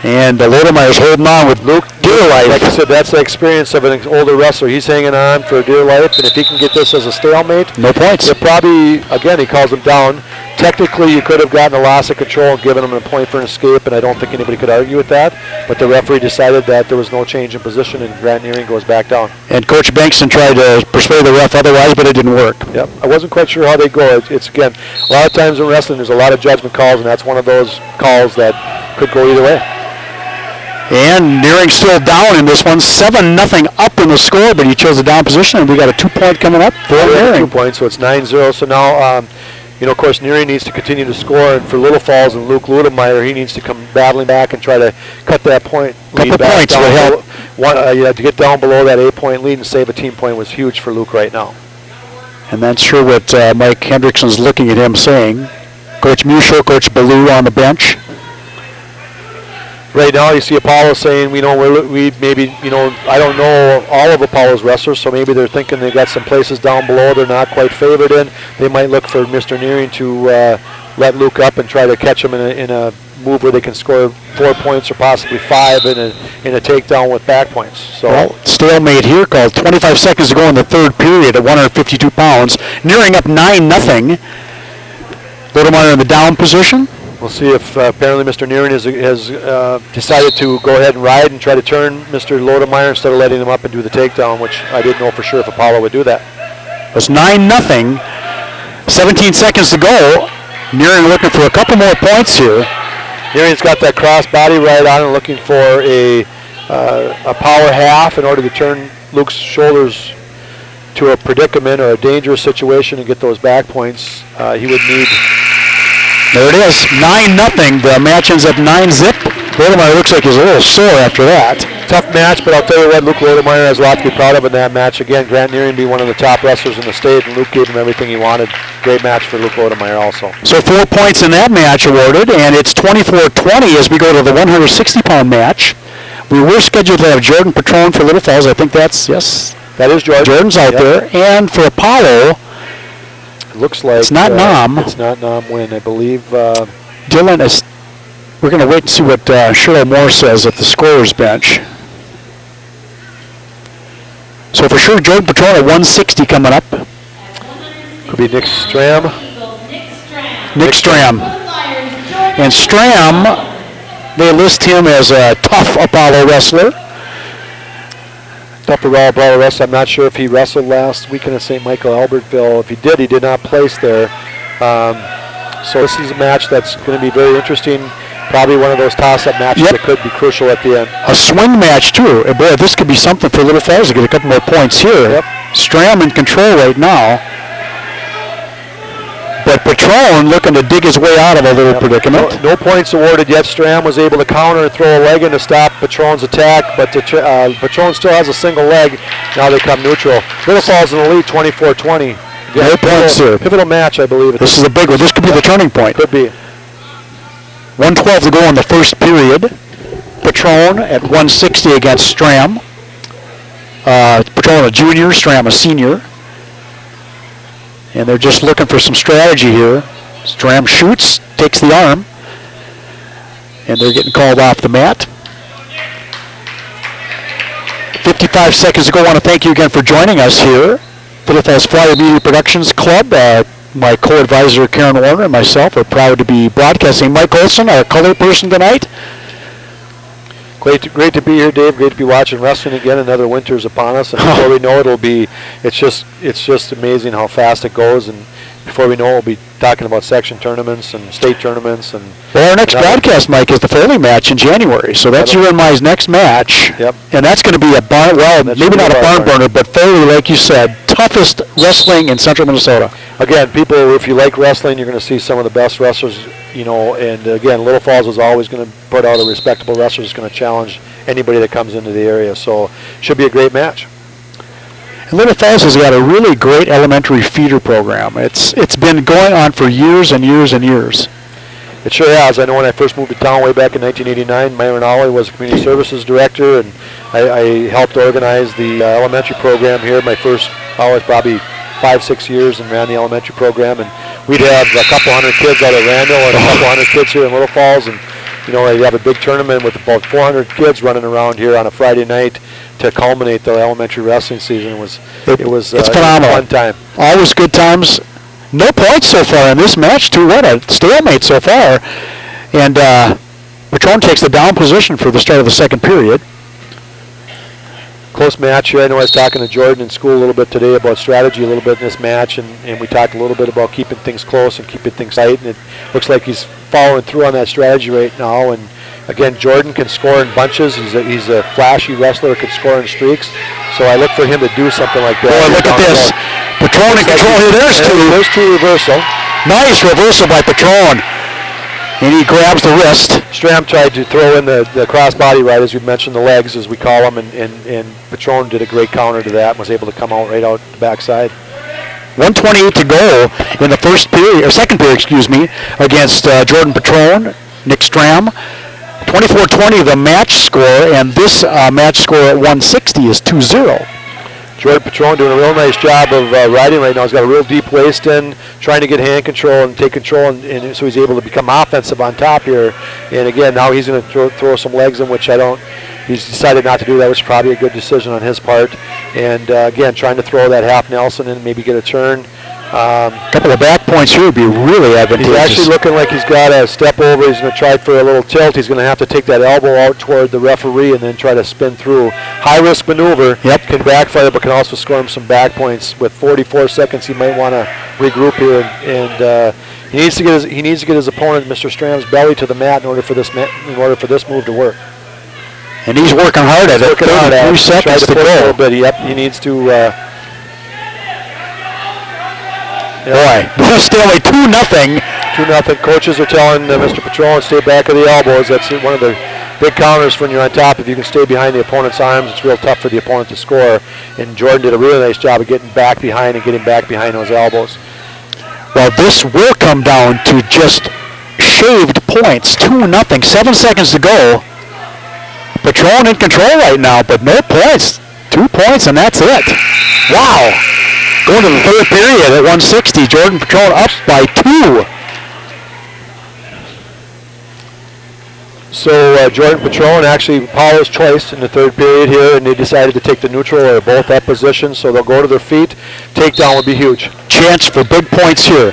And Lodemeyer's holding on with Luke dear life. Like I said, that's the experience of an older wrestler. He's hanging on for dear life, and if he can get this as a stalemate, no points. Probably, again, he calls him down. Technically, you could have gotten a loss of control and given him a point for an escape, and I don't think anybody could argue with that. But the referee decided that there was no change in position, and Grant Nearing goes back down. And Coach Bankston tried to persuade the ref otherwise, but it didn't work. Yep, I wasn't quite sure how they go. It's again, a lot of times in wrestling, there's a lot of judgment calls, and that's one of those calls that could go either way. And Nearing still down in this one, 7-0 up in the score, but he chose a down position, and we got a 2-point coming up for Nearing. 2 points, so it's 9-0. So now, of course, Nearing needs to continue to score, and for Little Falls and Luke Ludemeyer, he needs to come battling back and try to cut that point lead Couple back points down. will help. You have to get down below that 8-point lead and save a team point was huge for Luke right now. And that's sure what Mike Hendrickson's looking at him saying. Coach Muschel, Coach Ballou on the bench. Right now, you see Apollo saying, we maybe, I don't know all of Apollo's wrestlers, so maybe they're thinking they've got some places down below they're not quite favored in. They might look for Mr. Nearing to let Luke up and try to catch him in a move where they can score 4 points or possibly 5 in a takedown with back points. So well, stalemate here called. 25 seconds to go in the third period at 152 pounds. Nearing up 9-0. Ludemeyer in the down position. We'll see if apparently Mr. Nearing has decided to go ahead and ride and try to turn Mr. Lodemeyer instead of letting him up and do the takedown, which I didn't know for sure if Apollo would do that. It's 9-0. 17 seconds to go. Nearing looking for a couple more points here. Nearing's got that cross body right on and looking for a power half in order to turn Luke's shoulders to a predicament or a dangerous situation and get those back points. He would need... There it is, 9-0. The match ends up 9-zip. Lodemeyer looks like he's a little sore after that. Tough match, but I'll tell you what, Luke Lodemeyer has a lot to be proud of in that match. Again, Grant Nearing being one of the top wrestlers in the state, and Luke gave him everything he wanted. Great match for Luke Lodemeyer also. So 4 points in that match awarded, and it's 24-20 as we go to the 160-pound match. We were scheduled to have Jordan Petrone for Little Falls. I think that's, yes. That is Jordan. Jordan's out there. And for Apollo, looks like it's not Nam. It's not Nam Win, I believe. Dylan is. We're going to wait and see what Cheryl Moore says at the scorer's bench. So for sure, Jordan Petrone at 160 coming up. Could be Nick Stram. Nick Stram. And Stram, they list him as a tough Apollo wrestler. Tough Apollo wrestler. I'm not sure if he wrestled last weekend at St. Michael Albertville. If he did not place there. So this is a match that's going to be very interesting. Probably one of those toss-up matches that could be crucial at the end. A swing match, too. Boy, this could be something for Little Falls to get a couple more points here. Yep. Stram in control right now. But Patron looking to dig his way out of a little predicament. No points awarded yet. Stram was able to counter and throw a leg in to stop Patron's attack, but Patron still has a single leg. Now they come neutral. Little Falls in the lead, 24-20. No points here. Pivotal match, I believe. This is a big one. This could be the turning point. Could be. 1:12 to go in the first period. Patron at 160 against Stram. Patron a junior, Stram a senior. And they're just looking for some strategy here. Stram shoots, takes the arm, and they're getting called off the mat. 55 seconds to go. I want to thank you again for joining us here. Little Falls Flyer Media Productions Club. My co-advisor Karen Warner and myself are proud to be broadcasting. Mike Olson, our color person tonight. Great to be here, Dave. Great to be watching wrestling again. Another winter's upon us, and before we know it, it's just amazing how fast it goes. And before we know it, we'll be talking about section tournaments and state tournaments. And well, our next broadcast, Mike, is the Foley match in January. So that's your and my's next match. Yep. And that's going to be a barn. Well, maybe not a barn burner, but Foley, like you said, toughest wrestling in Central Minnesota. Again, people, if you like wrestling, you're going to see some of the best wrestlers. And again, Little Falls is always going to put out a respectable wrestler who's going to challenge anybody that comes into the area. So should be a great match. And Little Falls has got a really great elementary feeder program. It's been going on for years and years and years. It sure has. I know when I first moved to town way back in 1989, Myron Ollie was community services director, and I helped organize the elementary program here. My first, probably 5-6 years, and ran the elementary program. And we'd have a couple hundred kids out at Randall and a couple hundred kids here in Little Falls, and you have a big tournament with about 400 kids running around here on a Friday night to culminate the elementary wrestling season. It's phenomenal. A fun time. Always good times. No points so far in this match, too. What a stalemate so far. And Patron takes the down position for the start of the second period. Close match here. I know I was talking to Jordan in school a little bit today about strategy a little bit in this match, and we talked a little bit about keeping things close and keeping things tight, and it looks like he's following through on that strategy right now. And again, Jordan can score in bunches. He's a flashy wrestler, can score in streaks. So I look for him to do something like that. Boy, look at this. Patron in control here. There's two reversal. Nice reversal by Patron. And he grabs the wrist. Stram tried to throw in the crossbody right, as we mentioned, the legs, as we call them, and Patron did a great counter to that and was able to come out right out the backside. 1:28 to go in the second period, against Jordan Patron, Nick Stram. 24-20 the match score, and this match score at 160 is 2-0. Jordan Patron doing a real nice job of riding right now. He's got a real deep waist in, trying to get hand control and take control, and so he's able to become offensive on top here. And again, now he's going to throw some legs in, which he's decided not to do that, which is probably a good decision on his part. And again, trying to throw that half Nelson in, maybe get a turn. A couple of back points here would be really advantageous. He's actually looking like he's got a step over. He's going to try for a little tilt. He's going to have to take that elbow out toward the referee and then try to spin through. High-risk maneuver. Yep. Can backfire, but can also score him some back points. With 44 seconds, he might want to regroup here, and he needs to get his opponent, Mr. Stram's belly, to the mat in order for this move to work. And he's working hard at it. 3 seconds to go. A little bit. Yep. He needs to. Boy, still a 2-0. 2-0. Coaches are telling Mr. Patron to stay back of the elbows. That's one of the big counters when you're on top. If you can stay behind the opponent's arms, it's real tough for the opponent to score. And Jordan did a really nice job of getting back behind those elbows. Well, this will come down to just shaved points. 2-0. 7 seconds to go. Patron in control right now, but no points. 2 points, and that's it. Wow. Going to the third period at 160. Jordan Patron up by 2. So Jordan Patron actually Paula's choice in the third period here, and they decided to take the neutral or both up position, so they'll go to their feet. Takedown would be huge. Chance for big points here.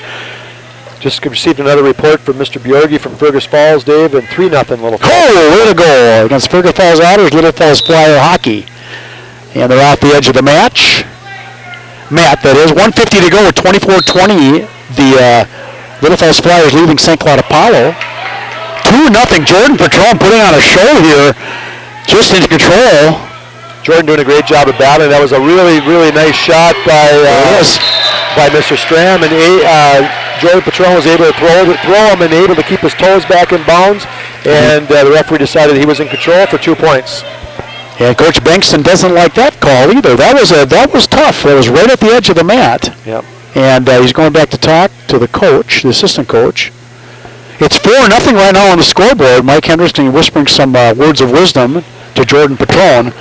Just received another report from Mr. Bjorgi from Fergus Falls, Dave, and 3-0 Little Falls. Oh, way to go against Fergus Falls Otters, Little Falls Flyer Hockey. And they're off the edge of the match. Matt, that is. 150 to go with 24-20. The Little Falls Flyers leaving St. Cloud Apollo. 2-0. Jordan Patron putting on a show here. Just in control. Jordan doing a great job of battling. That was a really, really nice shot by Mr. Stram. And Jordan Patron was able to throw him and able to keep his toes back in bounds. And the referee decided he was in control for 2 points. And Coach Bankston doesn't like that call either. That was tough. It was right at the edge of the mat. Yep. And he's going back to talk to the coach, the assistant coach. It's 4-0 right now on the scoreboard. Mike Henderson whispering some words of wisdom to Jordan Patron.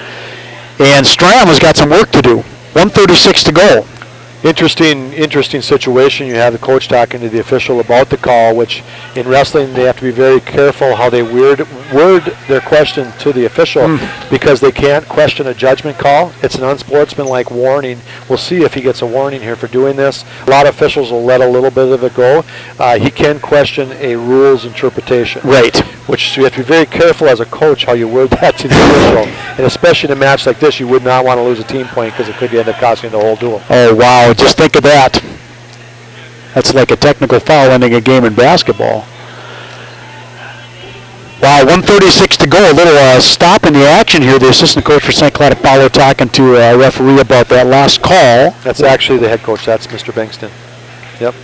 And Stram has got some work to do. 1:36 to go. Interesting situation. You have the coach talking to the official about the call, which in wrestling they have to be very careful how they word their question to the official because they can't question a judgment call. It's an unsportsmanlike warning. We'll see if he gets a warning here for doing this. A lot of officials will let a little bit of it go. He can question a rules interpretation. Right. Which you have to be very careful as a coach how you word that to the official. And especially in a match like this, you would not want to lose a team point because it could end up costing the whole duel. Oh, wow. Just think of that. That's like a technical foul ending a game in basketball. Wow, 1:36 to go. A little stop in the action here. The assistant coach for St. Cloud Apollo talking to a referee about that last call. That's actually the head coach. That's Mr. Bankston. Yep.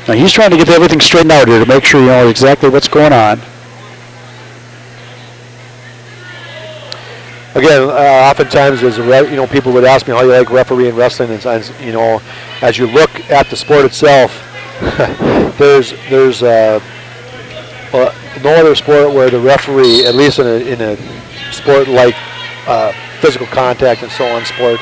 Now he's trying to get everything straightened out here to make sure you know exactly what's going on. Again, oftentimes, as people would ask me how you like refereeing wrestling, and as you look at the sport itself, there's no other sport where the referee, at least in a sport like physical contact and so on sport,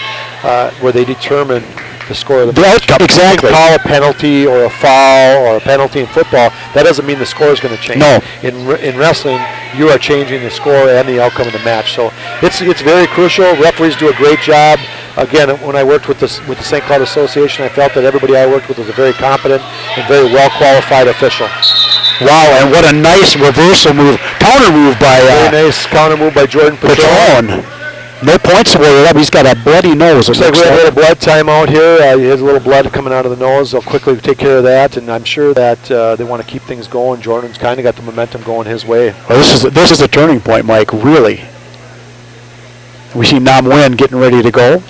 where they determine the score of the match. Exactly. You call a penalty or a foul or a penalty in football, that doesn't mean the score is going to change. No. In wrestling, you are changing the score and the outcome of the match. So it's very crucial. Referees do a great job. Again, when I worked with the St. Cloud Association, I felt that everybody I worked with was a very competent and very well-qualified official. Wow, and what a nice reversal move, counter move by very nice counter move by Jordan Patron. No points awarded up. He's got a bloody nose. Looks like we have a little blood timeout here. He has a little blood coming out of the nose. They'll quickly take care of that, and I'm sure that they want to keep things going. Jordan's kind of got the momentum going his way. Well, this is a turning point, Mike, really. We see Nam Nguyen getting ready to go.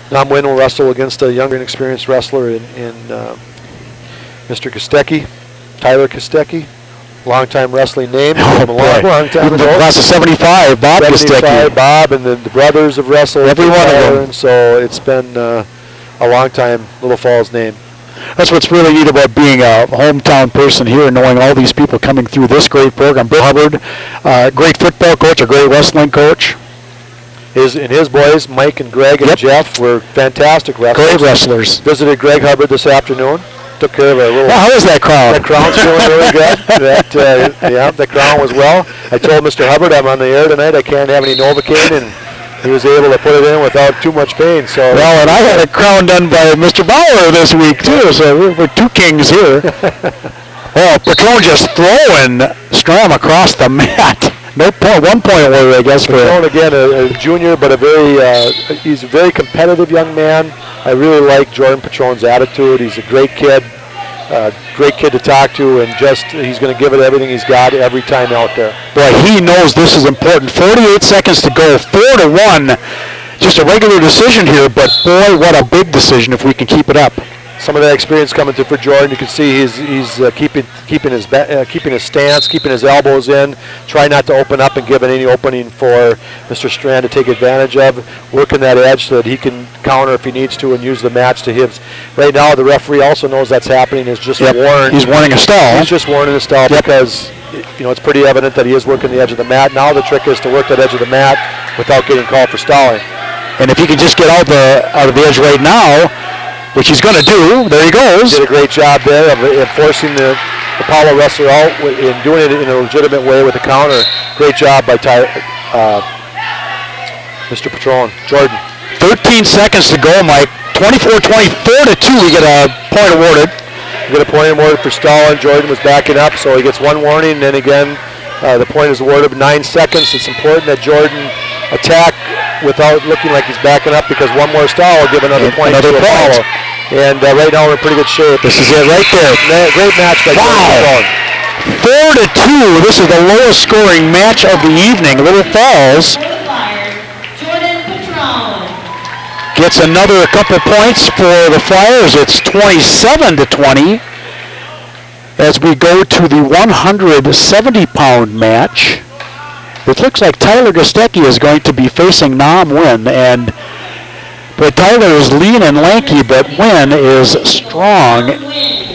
Nam Nguyen will wrestle against a younger and experienced wrestler in Mr. Kostecki, Tyler Kostecki. Long-time wrestling name. Long time ago. Class of 75, Bob Kostecki. Bob and the brothers have wrestled. Every one of them. And so it's been a long time, Little Falls name. That's what's really neat about being a hometown person here and knowing all these people coming through this great program. Bill Hubbard, great football coach, a great wrestling coach. His boys, Mike and Greg and Jeff, were fantastic wrestlers. Great wrestlers. Visited Greg Hubbard this afternoon. Took care of a little. Well, how was that crowd? That crowd's feeling really good. The crowd was well. I told Mr. Hubbard I'm on the air tonight. I can't have any Novocaine, and he was able to put it in without too much pain. So. Well, and I had a crown done by Mr. Bauer this week too. So we're two kings here. Oh, Patron just throwing Stram across the mat. No point, 1 point award, I guess. Patron again, a junior, but he's a very competitive young man. I really like Jordan Patron's attitude. He's a great kid to talk to, and he's going to give it everything he's got every time out there. Boy, he knows this is important. 48 seconds to go, 4-1. Just a regular decision here, but boy, what a big decision if we can keep it up. Some of that experience coming through for Jordan. You can see he's keeping his stance, keeping his elbows in, trying not to open up and giving any opening for Mr. Strand to take advantage of, working that edge so that he can counter if he needs to and use the match to his. Right now, the referee also knows that's happening. Is just warned. He's warning a stall. He's just warning a stall because it's pretty evident that he is working the edge of the mat. Now the trick is to work that edge of the mat without getting called for stalling. And if he can just get out of the edge right now, which he's going to do. There he goes. Did a great job there of forcing the Apollo wrestler out and doing it in a legitimate way with the counter. Great job by Mr. Patron. Jordan. 13 seconds to go, Mike. 24-24 to 2. We get a point awarded. We get a point awarded for stalling. Jordan was backing up, so he gets one warning. And then again, the point is awarded 9 seconds. It's important that Jordan attack without looking like he's backing up because one more stall will give another point to Apollo. And right now we're in pretty good shape. This is it right there. Great match by Wow. 4-2. This is the lowest scoring match of the evening. Little Falls For the Flyers, Jordan Patron. gets another couple points for the Flyers. It's 27-20 as we go to the 170-pound match. It looks like Tyler Gostecki is going to be facing Nam Nguyen, and but Tyler is lean and lanky, but Nguyen is strong.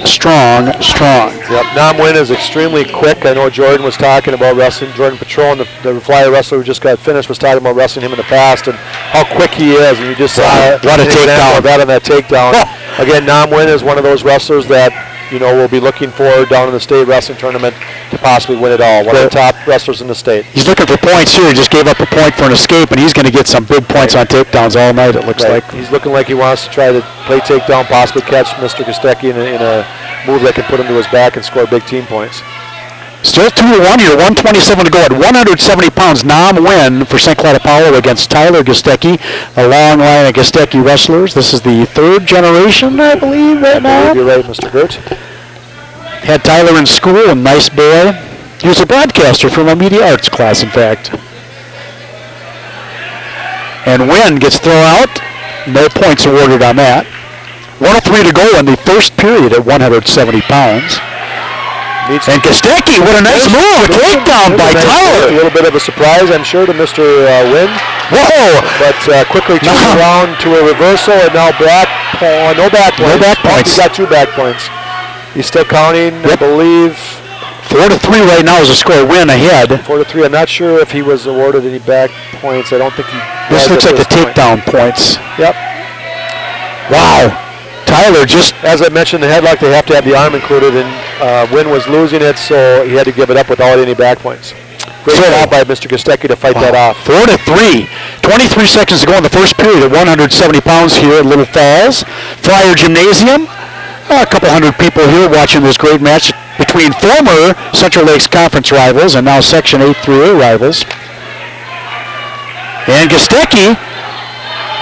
Yep, Nam Nguyen is extremely quick. I know Jordan was talking about wrestling. Jordan Patron, the Flyer wrestler who just got finished, was talking about wrestling him in the past and how quick he is. And you just saw What a an example takedown. of that on that takedown. Oh. Again, Nam Nguyen is one of those wrestlers that we'll be looking for down in the state wrestling tournament to possibly win it all. One of the top wrestlers in the state. He's looking for points here. He just gave up a point for an escape, and he's going to get some big points on takedowns all night, it looks like. He's looking like he wants to try to play takedown, possibly catch Mr. Gostecki in a move that can put him to his back and score big team points. Still 2-1 here, 127 to go at 170 pounds. Nam Nguyen for St. Cloud Apollo against Tyler Gostecki, a long line of Gostecki wrestlers. This is the third generation, I believe, right now. You're right, Mr. Gert. Had Tyler in school, a nice boy. He was a broadcaster from a media arts class, in fact. And Nguyen gets thrown out. No points awarded on that. 103 to go in the first period at 170 pounds. And Gostecki, what a nice move, a takedown by Tyler. A little bit of a surprise, I'm sure, to Mr. Nguyen. Whoa! But quickly turns around to a reversal, and now no back points. No back points. He's got 2 back points. He's still counting, I believe. 4-3 right now is a score. Win ahead. 4-3. I'm not sure if he was awarded any back points. I don't think he This was looks at like the point. takedown points. Yep. Wow. Tyler just... As I mentioned, the headlock, they have to have the arm included, and Nguyen was losing it, so he had to give it up without any back points. Great job by Mr. Gostecki to fight that off. 4-3. 23 seconds to go in the first period at 170 pounds here at Little Falls. Flyer Gymnasium. A couple hundred people here watching this great match between former Central Lakes Conference rivals and now Section 8-3A rivals. And Gostecki,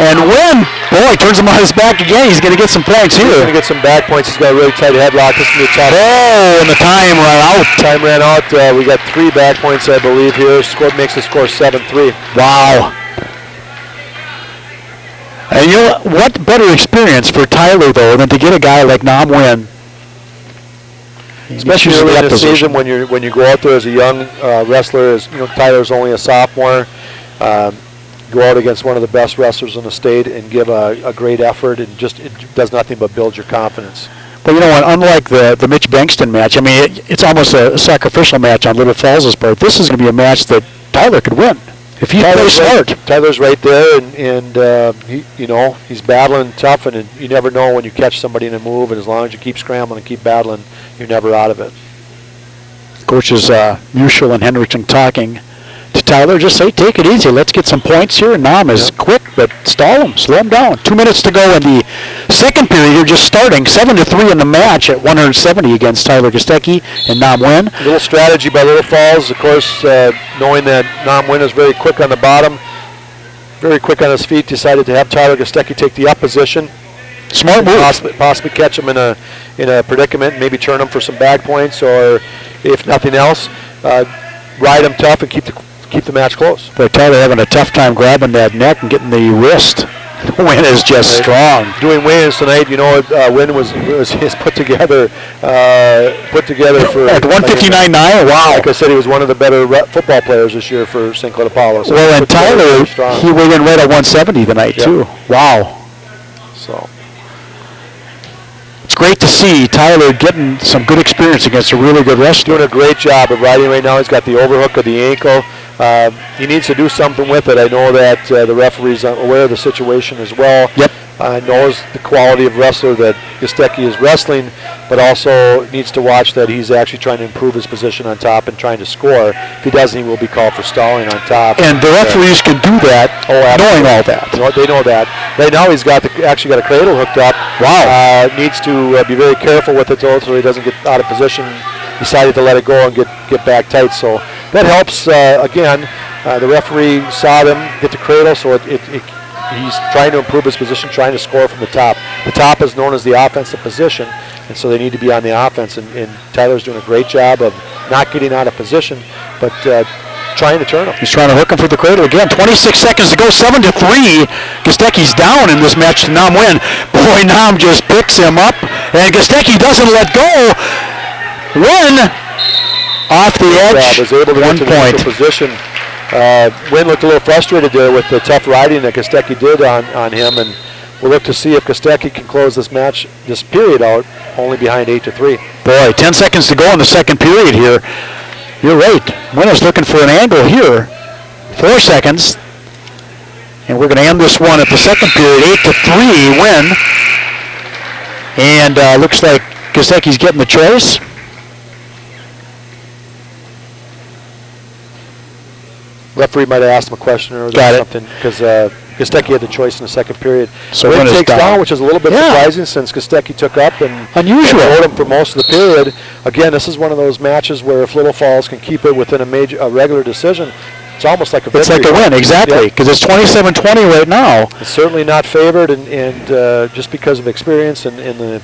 and Nguyen, boy, turns him on his back again. He's going to get some points He's going here. to get some back points. He's got a really tight headlock. This is going to be tough. Oh, and the time ran out. Time ran out. We got 3 back points, I believe, here. Score makes the score 7-3. Wow. And you know what better experience for Tyler, though, than to get a guy like Nam Nguyen. Especially early in the season when you go out there as a young wrestler, as Tyler's only a sophomore, go out against one of the best wrestlers in the state and give a great effort, and it does nothing but build your confidence. But unlike the Mitch Bankston match, I mean, it's almost a sacrificial match on Little Falls' part. This is going to be a match that Tyler could win if he plays smart. Tyler's right there, and he's battling tough, and you never know when you catch somebody in a move, and as long as you keep scrambling and keep battling, you're never out of it. Coaches Muschel and Hendrickson talking to Tyler, just say, take it easy. Let's get some points here. Nam is quick, but stall him, slow him down. 2 minutes to go in the second period. You're just starting 7-3 in the match at 170 against Tyler Gostecki and Nam Nguyen. A little strategy by Little Falls, of course, knowing that Nam Nguyen is very quick on the bottom, very quick on his feet, decided to have Tyler Gostecki take the up position. Smart move. Possibly catch him in a predicament, maybe turn him for some back points, or if nothing else, ride him tough and keep the match close. But Tyler having a tough time grabbing that neck and getting the wrist. Nguyen is just strong. Doing weigh-ins tonight, Nguyen was put together for at 159.9. Wow. Like I said, he was one of the better football players this year for St. Cloud Apollo. So well, and Tyler, he weighed in right at 170 tonight too. Wow. So it's great to see Tyler getting some good experience against a really good wrestler. Doing a great job of riding right now. He's got the overhook of the ankle. He needs to do something with it. I know that the referee's aware of the situation as well. Yep. Knows the quality of wrestler that Gostecki is wrestling, but also needs to watch that he's actually trying to improve his position on top and trying to score. If he doesn't, he will be called for stalling on top. And the referees can do that, knowing all that. They know that. Right now, he's actually got a cradle hooked up. Wow. Needs to be very careful with it, though, so he doesn't get out of position. Decided to let it go and get back tight. So that helps. Again, the referee saw them get the cradle, so he's trying to improve his position, trying to score from the top. the top is known as the offensive position, and so they need to be on the offense. And Tyler's doing a great job of not getting out of position, but trying to turn him. He's trying to hook him for the cradle again. 26 seconds to go, 7-3. Gostecki's down in this match to Nam Nguyen. Boy, Nam just picks him up, and Gostecki doesn't let go. Nguyen off the edge. Was able to 1 get to point. the position. Nguyen looked a little frustrated there with the tough riding that Gostecki did on him, and we'll look to see if Gostecki can close this match, this period out, only behind 8-3. Boy, 10 seconds to go in the second period here. You're right. Nguyen is looking for an angle here. 4 seconds. And we're going to end this one at the second period, 8-3 Nguyen. And looks like Gostecki's getting the choice. Referee might have asked him a question or something, because Gostecki had the choice in the second period. So Nguyen Nguyen is takes down, which is a little bit Yeah. surprising since Gostecki took up and Unusual. rode him for most of the period. Again, this is one of those matches where if Little Falls can keep it within a regular decision, it's almost like a victory. It's like a win, exactly, because it's 27-20 right now. It's certainly not favored, and just because of experience and the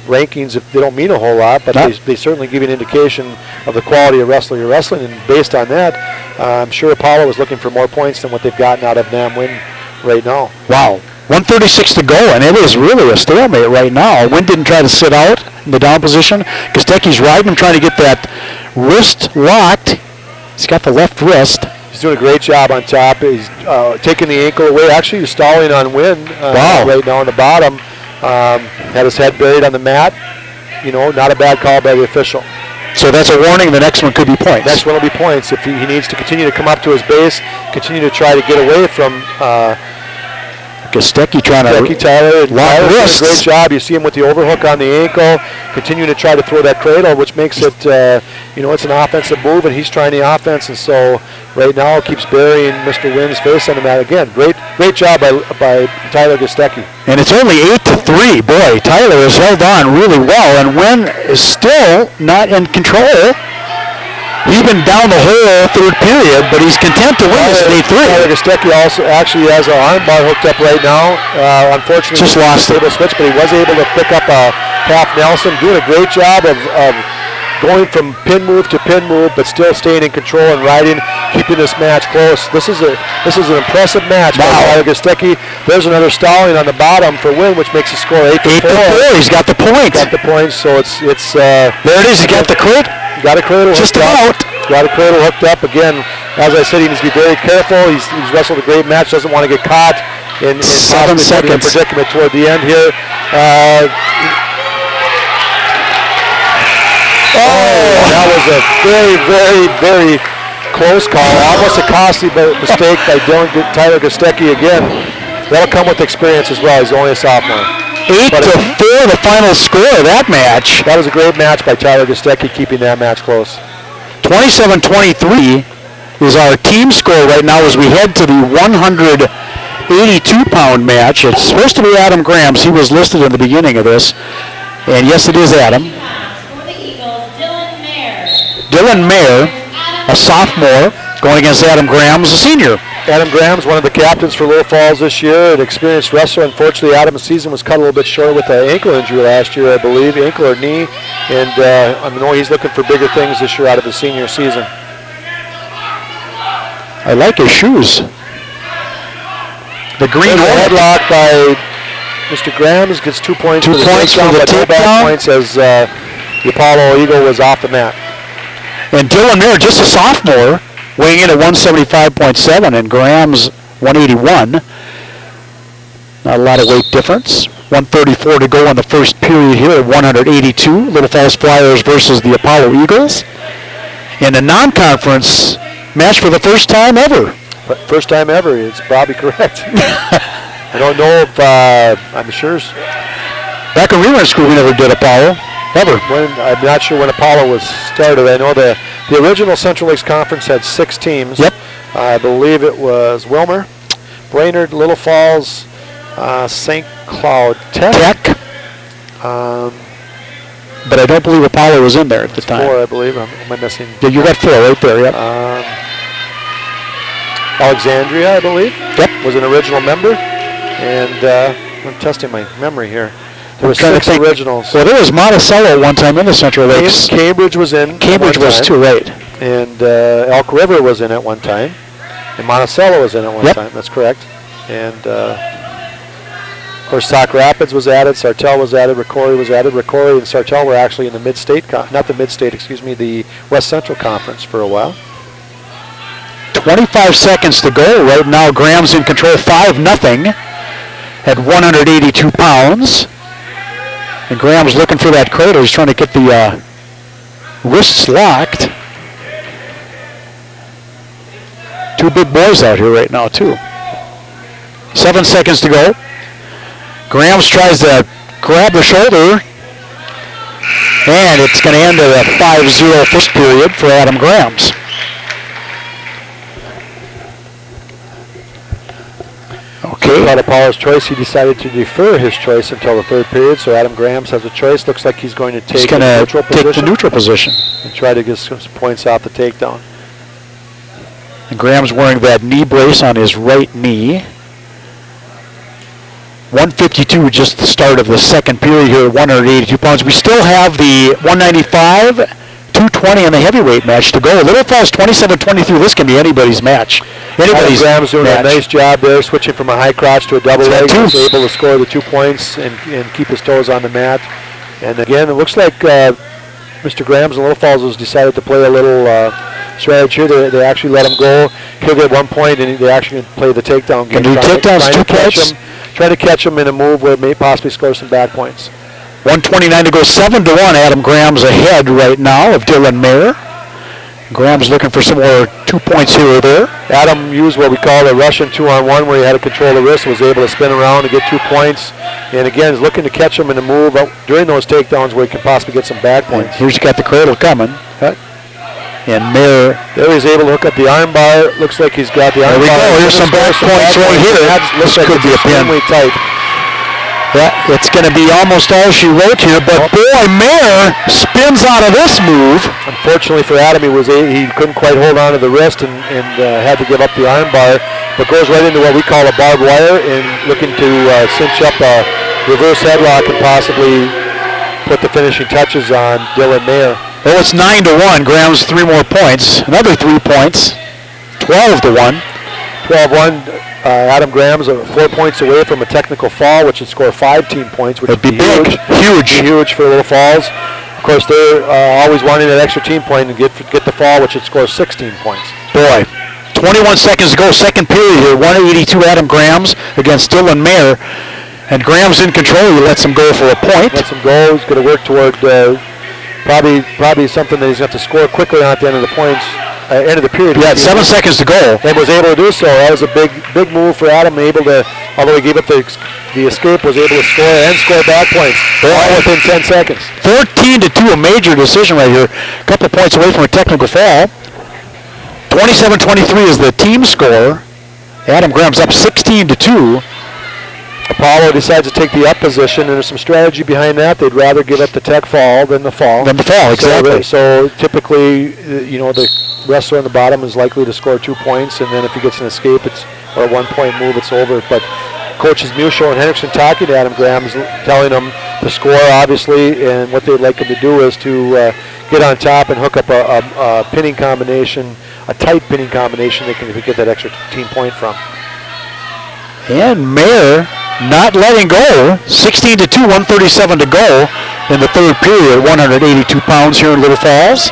rankings, if they don't mean a whole lot, but they certainly give you an indication of the quality of wrestler you're wrestling, and based on that, I'm sure Apollo is looking for more points than what they've gotten out of Nam Nguyen right now. Wow. 1:36 to go, and it is really a stalemate right now. Nguyen didn't try to sit out in the down position. Gostecki's riding him, trying to get that wrist locked. He's got the left wrist. He's doing a great job on top. He's taking the ankle away. Actually, he's stalling on Nguyen right now on the bottom. Had his head buried on the mat. Not a bad call by the official. So that's a warning. The next one could be points. Next one will be points. If he needs to continue to come up to his base, continue to try to get away from Gostecki trying to Tyler lock doing a wrists. great job. You see him with the overhook on the ankle, continuing to try to throw that cradle, which makes it, it's an offensive move, and he's trying the offense, and so right now keeps burying Mr. Nguyen's face on the mat. Again, great job by Tyler Gostecki. And it's only 8-3. Boy, Tyler has held on really well, and Nguyen is still not in control. He's been down the whole third period, but he's content to win this at 8-3. Tyler Gostecki also actually has an arm bar hooked up right now. Unfortunately, Just lost it. Stable switch, but he was able to pick up a half Nelson, doing a great job of going from pin move to pin move, but still staying in control and riding, keeping this match close. This is an impressive match by Tyler Gostecki. There's another stalling on the bottom for Nguyen, which makes the score 8-4. He's got the point. Got the point, so it's there it is. He got the crit. Got a cradle Just hooked about. up. Got a cradle hooked up. Again, as I said, he needs to be very careful. He's wrestled a great match. Doesn't want to get caught in 7 possibly seconds. a predicament toward the end here. That was a very, very, very close call. Almost a costly mistake by Tyler Gostecki again. That'll come with experience as well. He's only a sophomore. 8-4, the final score of that match. That was a great match by Tyler Gostecki, keeping that match close. 27-23 is our team score right now as we head to the 182-pound match. It's supposed to be Adam Graham's. He was listed in the beginning of this. And yes, it is Adam. For the Eagles, Dylan Mayer. Dylan Mayer, a sophomore, going against Adam Graham's a senior. Adam Graham's one of the captains for Little Falls this year, an experienced wrestler. Unfortunately, Adam's season was cut a little bit short with an ankle injury last year, I believe, ankle or knee. And I know he's looking for bigger things this year out of his senior season. I like his shoes. The green headlock by Mr. Graham's gets 2 points. 2 for the points for the but no bad takedown. points as the Apollo Eagle was off the mat. And Dylan Mayer, just a sophomore, weighing in at 175.7, and Graham's 181. Not a lot of weight difference. 134 to go in the first period here at 182. Little Falls Flyers versus the Apollo Eagles. In a non-conference match for the first time ever. But first time ever, it's probably correct. I don't know if, I'm sure. Back in Reman School, we never did Apollo, ever. I'm not sure when Apollo was started. I know the original Central Lakes Conference had 6 teams. Yep. I believe it was Wilmer, Brainerd, Little Falls, St. Cloud Tech. But I don't believe Apollo was in there at the time. 4, I believe. Am I missing? Yeah, you got 4 right there, yep. Alexandria, I believe. Yep. Was an original member. And I'm testing my memory here. There was trying to 6 think. originals. Well, there was Monticello one time in the Central Lakes. Cambridge was in. Cambridge one was time. too, right. And Elk River was in at one time. And Monticello was in at one time. That's correct. And of course, Sauk Rapids was added. Sartell was added. Ricori was added. Ricori and Sartell were actually in the mid-state, not the mid-state, excuse me, the West Central Conference for a while. 25 seconds to go. Right now, Graham's in control 5-0 at 182 pounds. And Graham's looking for that cradle. He's trying to get the wrists locked. 2 big boys out here right now, too. 7 seconds to go. Graham's tries to grab the shoulder. And it's going to end at a 5-0 first period for Adam Graham's. Okay. Out of Paula's choice, he decided to defer his choice until the third period. So Adam Graham's has a choice. Looks like he's going to take the neutral position and try to get some points off the takedown. And Graham's wearing that knee brace on his right knee. 152, just the start of the second period here, 182 pounds. We still have the 195, 220, and the heavyweight match to go. Little Falls 27-23. This can be anybody's match. Anybody's Graham's doing match. a nice job there, switching from a high crotch to a double leg. He was able to score the 2 points and keep his toes on the mat. And again, it looks like Mr. Graham's and Little Falls has decided to play a little strategy here. They actually let him go. He'll get 1 point, and they actually play the takedown game. Can do takedowns 2 points. Try to catch him in a move where it may possibly score some back points. 129 to go, 7-1. Adam Graham's ahead right now of Dylan Mayer. Graham's looking for some more 2 points here or there. Adam used what we call a Russian 2-on-1 where he had to control the wrist, was able to spin around and get 2 points. And again, is looking to catch him in a move during those takedowns where he can possibly get some back points. Here's you got the cradle coming. And Mayer. There he's able to hook up the arm bar. Looks like he's got the arm bar. There we go. Here's some back points right here. This could be a pin. Tight. Yeah, it's going to be almost all she wrote here, but boy, Mayer spins out of this move. Unfortunately for Adam, he couldn't quite hold on to the wrist and had to give up the arm bar, but goes right into what we call a barbed wire and looking to cinch up a reverse headlock and possibly put the finishing touches on Dylan Mayer. Oh, it's 9-1. Graham's 3 more points. Another 3 points. 12-1. 12-1. Adam Graham's 4 points away from a technical fall, which would score 15 points, which would be big. Huge for Little Falls. Of course, they're always wanting that extra team point and get the fall, which would score 16 points. Boy, 21 seconds to go, second period here. 182 Adam Graham's against Dylan Mayer. And Graham's in control. He lets him go for a point. Lets him go. He's going to work toward probably something that he's going to have to score quickly on at the end of the points. End of the period. Yeah, 7 seconds to go. And was able to do so. That was a big move for Adam. Able to, although he gave up the escape, was able to score back points. All within 10 seconds. 14-2, a major decision right here. A couple points away from a technical fall. 27-23 is the team score. Adam Graham's up 16-2. Apollo decides to take the up position, and there's some strategy behind that. They'd rather give up the tech fall than the fall. Exactly. So typically, the wrestler on the bottom is likely to score 2 points, and then if he gets an escape, or a 1 point move, it's over. But coaches Musho and Henriksen talking to Adam Graham, telling him to score, obviously, and what they'd like him to do is to get on top and hook up a pinning combination, a tight pinning combination they can get that extra team point from. And Mayer not letting go. 16-2, 137 to go in the third period. 182 pounds here in Little Falls.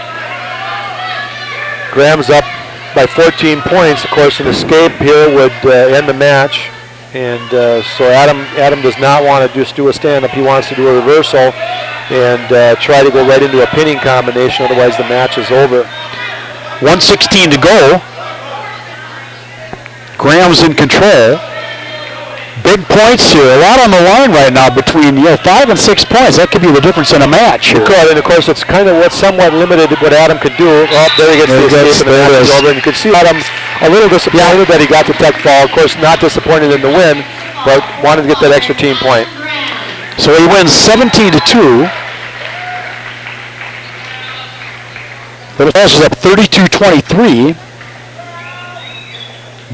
Graham's up by 14 points. Of course, an escape here would end the match. And so Adam does not want to just do a stand-up. He wants to do a reversal and try to go right into a pinning combination. Otherwise, the match is over. 1:16 to go. Graham's in control. Big points here. A lot on the line right now between 5 and 6 points. That could be the difference in a match here. It could, and of course it's kind of what's somewhat limited what Adam could do. Oh, there he gets the escape and the match is over. And you can see Adam a little disappointed that he got the tech fall. Of course, not disappointed in the win, but wanted to get that extra team point. So he wins 17-2. Little Falls is up 32-23.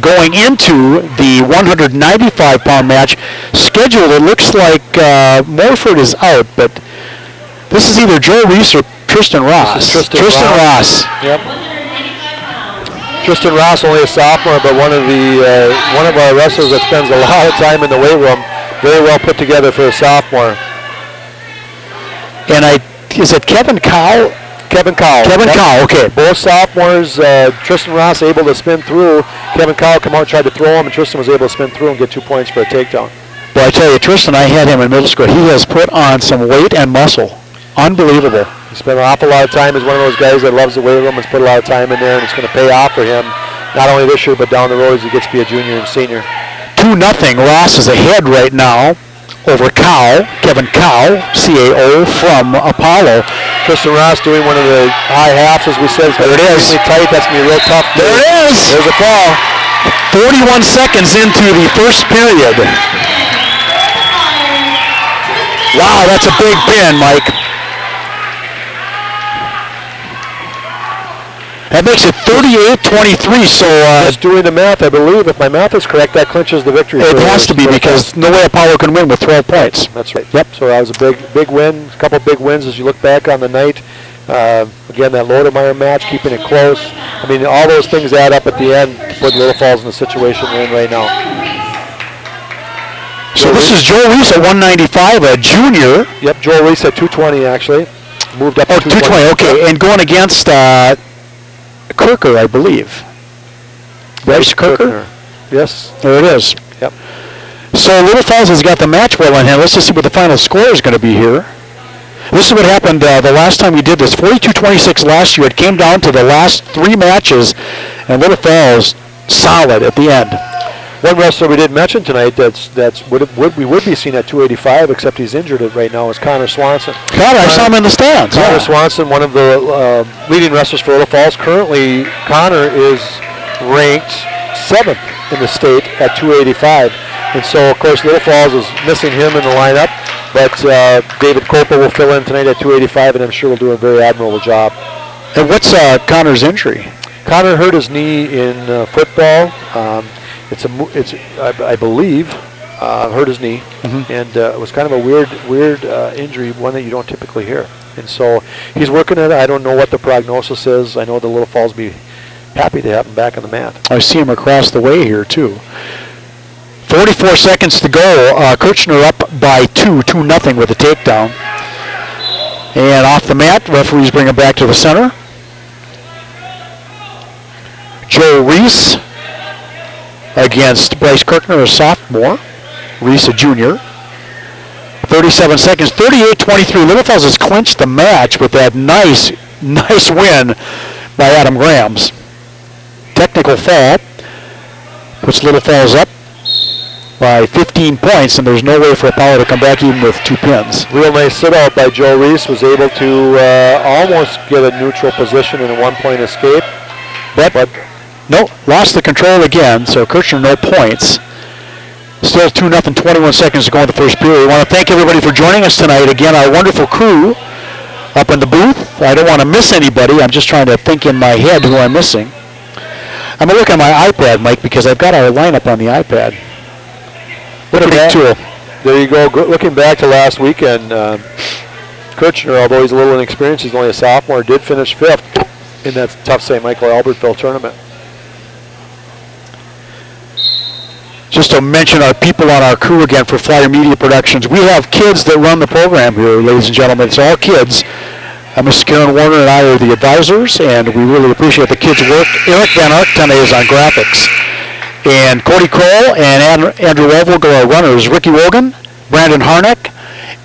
Going into the 195-pound match, schedule, it looks like Morford is out, but this is either Joe Reese or Tristan Ross. Tristan Ross. Yep. Tristan Ross, only a sophomore, but one of our wrestlers that spends a lot of time in the weight room. Very well put together for a sophomore. And is it Kevin Cow? Kevin Cow. Okay. Both sophomores, Tristan Ross able to spin through. Kevin Cow come out and tried to throw him, and Tristan was able to spin through and get 2 points for a takedown. Well, I tell you, Tristan, I had him in middle school. He has put on some weight and muscle. Unbelievable. He spent an awful lot of time. He's one of those guys that loves the weight room. Has put a lot of time in there, and it's going to pay off for him, not only this year, but down the road as he gets to be a junior and senior. 2-0. Ross is ahead right now over Cow, Kevin Cow, C-A-O, from Apollo. Tristan Ross doing one of the high halves, as we said. There it is. Tight. That's going to be real tough. There it is. There's a fall. 41 seconds into the first period. Wow, that's a big pin, Mike. That makes it 38-23, so... Just doing the math, I believe, if my math is correct, that clinches the victory. It has to be, because no way Apollo can win with 12 points. That's right. Yep. So that was a big win. A couple big wins as you look back on the night. Again, that Lodemeyer match, keeping it close. I mean, all those things add up at the end to put Little Falls in the situation we're in right now. So this is Joel Reese at 195, a junior. Yep, Joel Reese at 220, actually. Moved up to 220, okay. And going against Kirker, I believe. Bryce Kirker? Yes. There it is. Yep. So Little Falls has got the match well in hand. Let's just see what the final score is going to be here. This is what happened the last time we did this. 42-26 last year. It came down to the last 3 matches, and Little Falls solid at the end. One wrestler we didn't mention tonight we would be seen at 285, except he's injured right now, is Connor Swanson. I saw him in the stands. Connor Swanson, one of the leading wrestlers for Little Falls. Currently, Connor is ranked 7th in the state at 285. And so, of course, Little Falls is missing him in the lineup, but David Copa will fill in tonight at 285, and I'm sure will do a very admirable job. And what's Connor's injury? Connor hurt his knee in football. I believe, hurt his knee, and it was kind of a weird injury, one that you don't typically hear. And so he's working at it. I don't know what the prognosis is. I know the Little Falls be happy to have him back on the mat. I see him across the way here too. 44 seconds to go. Kirchner up by 2-0 with a takedown. And off the mat, referees bring him back to the center. Joe Reese against Bryce Kirchner, a sophomore. Reese, a junior. 37 seconds, 38-23. Little Falls has clinched the match with that nice win by Adam Grams. Technical fall puts Little Falls up by 15 points, and there's no way for Apollo to come back even with 2 pins. Real nice sit-out by Joe Reese. Was able to almost get a neutral position in a 1-point escape. But no, lost the control again, so Kirchner no points. Still 2-0, 21 seconds to go in the first period. I want to thank everybody for joining us tonight. Again, our wonderful crew up in the booth. I don't want to miss anybody. I'm just trying to think in my head who I'm missing. I'm going to look at my iPad, Mike, because I've got our lineup on the iPad. What a big tool. There you go. Looking back to last weekend, Kirchner, although he's a little inexperienced, he's only a sophomore, did finish 5th in that tough St. Michael Albertville tournament. Just to mention our people on our crew again for Flyer Media Productions. We have kids that run the program here, ladies and gentlemen. It's all kids. Miss Karen Warner and I are the advisors, and we really appreciate the kids' work. Eric Van Arktone is on graphics. And Cody Kroll and Andrew Elvig are our runners. Ricky Wogan, Brandon Harnack,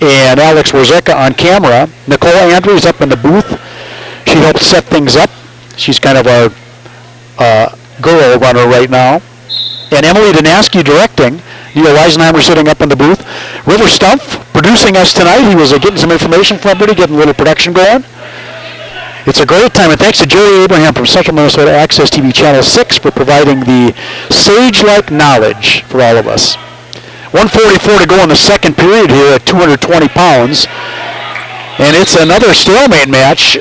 and Alex Rosecca on camera. Nicole Andrews up in the booth. She helped set things up. She's kind of our girl runner right now. And Emily Danaski directing. Neil Weisenheimer sitting up in the booth. River Stumpf producing us tonight. He was getting some information from everybody, getting a little production going. It's a great time, and thanks to Jerry Abraham from Central Minnesota Access TV Channel 6 for providing the sage-like knowledge for all of us. 1:44 to go in the second period here at 220 pounds. And it's another stalemate match.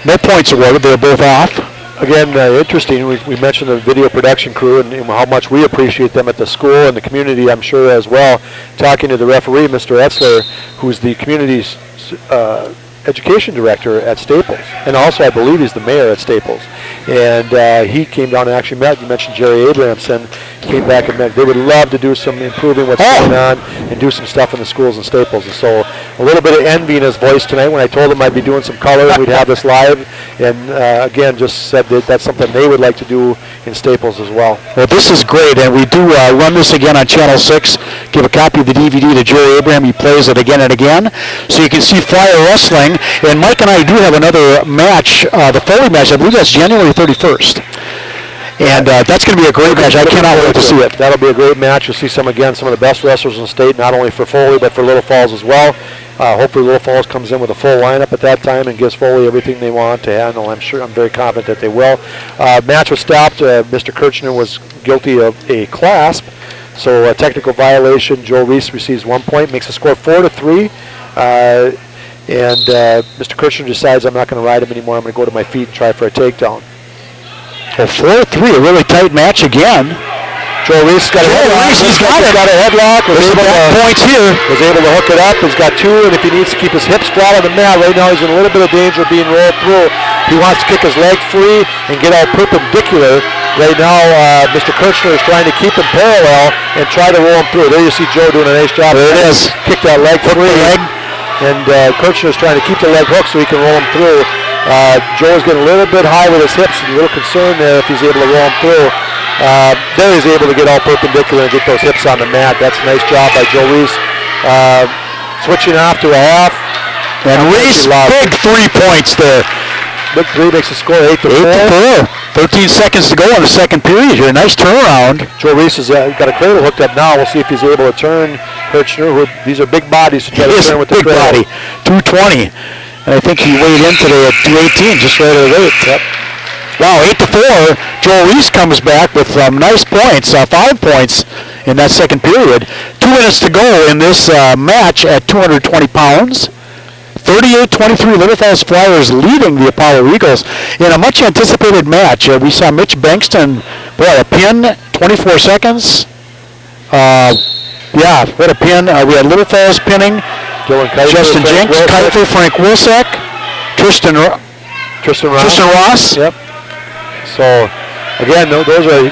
No points awarded. They're both off. again, interesting. We mentioned the video production crew and how much we appreciate them at the school and the community, I'm sure, as well. Talking to the referee, Mr. Etzler, who's the community's education director at Staples, and also I believe he's the mayor at Staples. And he came down and actually met. You mentioned Jerry Abramson. Came back and met. They would love to do some improving what's going on and do some stuff in the schools in Staples. And so a little bit of envy in his voice tonight when I told him I'd be doing some color and we'd have this live. And again, just said that that's something they would like to do in Staples as well. Well, this is great, and we do run this again on Channel 6. Give a copy of the DVD to Jerry Abraham. He plays it again and again. So you can see Flyer Wrestling. And Mike and I do have another match, the Foley match. I believe that's January 31st. And that's going to be a great match. I cannot wait to see it. That'll be a great match. You'll see some of the best wrestlers in the state, not only for Foley, but for Little Falls as well. Hopefully Little Falls comes in with a full lineup at that time and gives Foley everything they want to handle. I'm very confident that they will. Match was stopped. Mr. Kirchner was guilty of a clasp. So a technical violation. Joe Reese receives 1 point, makes the score 4-3. And Mr. Kirchner decides I'm not going to ride him anymore. I'm going to go to my feet and try for a takedown. Well, 4-3, a really tight match again. Joe Reese got a headlock. He's got a headlock. Was able to hook it up. He's got two, and if he needs to keep his hips flat on the mat, right now he's in a little bit of danger of being rolled through. He wants to kick his leg free and get out perpendicular. Right now, Mr. Kirchner is trying to keep him parallel and try to roll him through. There you see Joe doing a nice job. There it is. Kick that leg free. And Kirchner is trying to keep the leg hooked so he can roll him through. Joe's getting a little bit high with his hips, a little concerned there if he's able to roll him through. There he's able to get all perpendicular and get those hips on the mat. That's a nice job by Joe Reese. Switching off to a half. And Reese, big 3 points there. Big three makes the score 8-4. 13 seconds to go in the second period here. Nice turnaround. Joe Reese has got a cradle hooked up now. We'll see if he's able to turn Kirchner. These are big bodies to try to turn with the cradle. Big body, 220. And I think he weighed in today at 218, just right at weight. Yep. Wow, 8-4. Joe Reese comes back with nice points, 5 points in that second period. 2 minutes to go in this match at 220 pounds. 38-23, Little Falls Flyers leading the Apollo Eagles in a much anticipated match. We saw Mitch Bankston, a pin, 24 seconds. What a pin. We had Little Falls pinning. Justin Jenks, Keifer, Frank Wilczek, Tristan Ross. Yep. So, again, those are,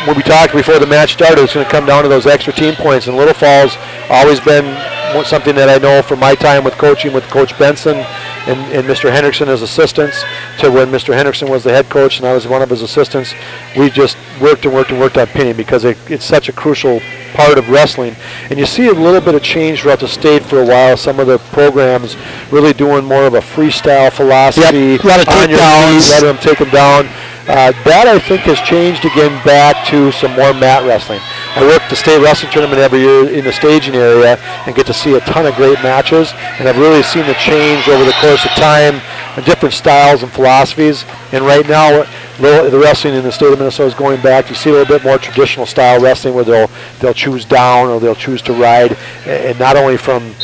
when we talked before the match started, it's going to come down to those extra team points. And Little Falls always been something that I know from my time with coaching with Coach Benson and Mr. Hendrickson as assistants to when Mr. Hendrickson was the head coach and I was one of his assistants. We just worked on pinning because it's such a crucial part of wrestling. And you see a little bit of change throughout the state for a while. Some of the programs really doing more of a freestyle philosophy. Yep. A lot of takedowns. Let them take them down. That, I think, has changed again back to some more mat wrestling. I work the state wrestling tournament every year in the staging area and get to see a ton of great matches, and I've really seen the change over the course of time and different styles and philosophies. And right now, the wrestling in the state of Minnesota is going back. You see a little bit more traditional style wrestling where they'll choose down or they'll choose to ride, and not only from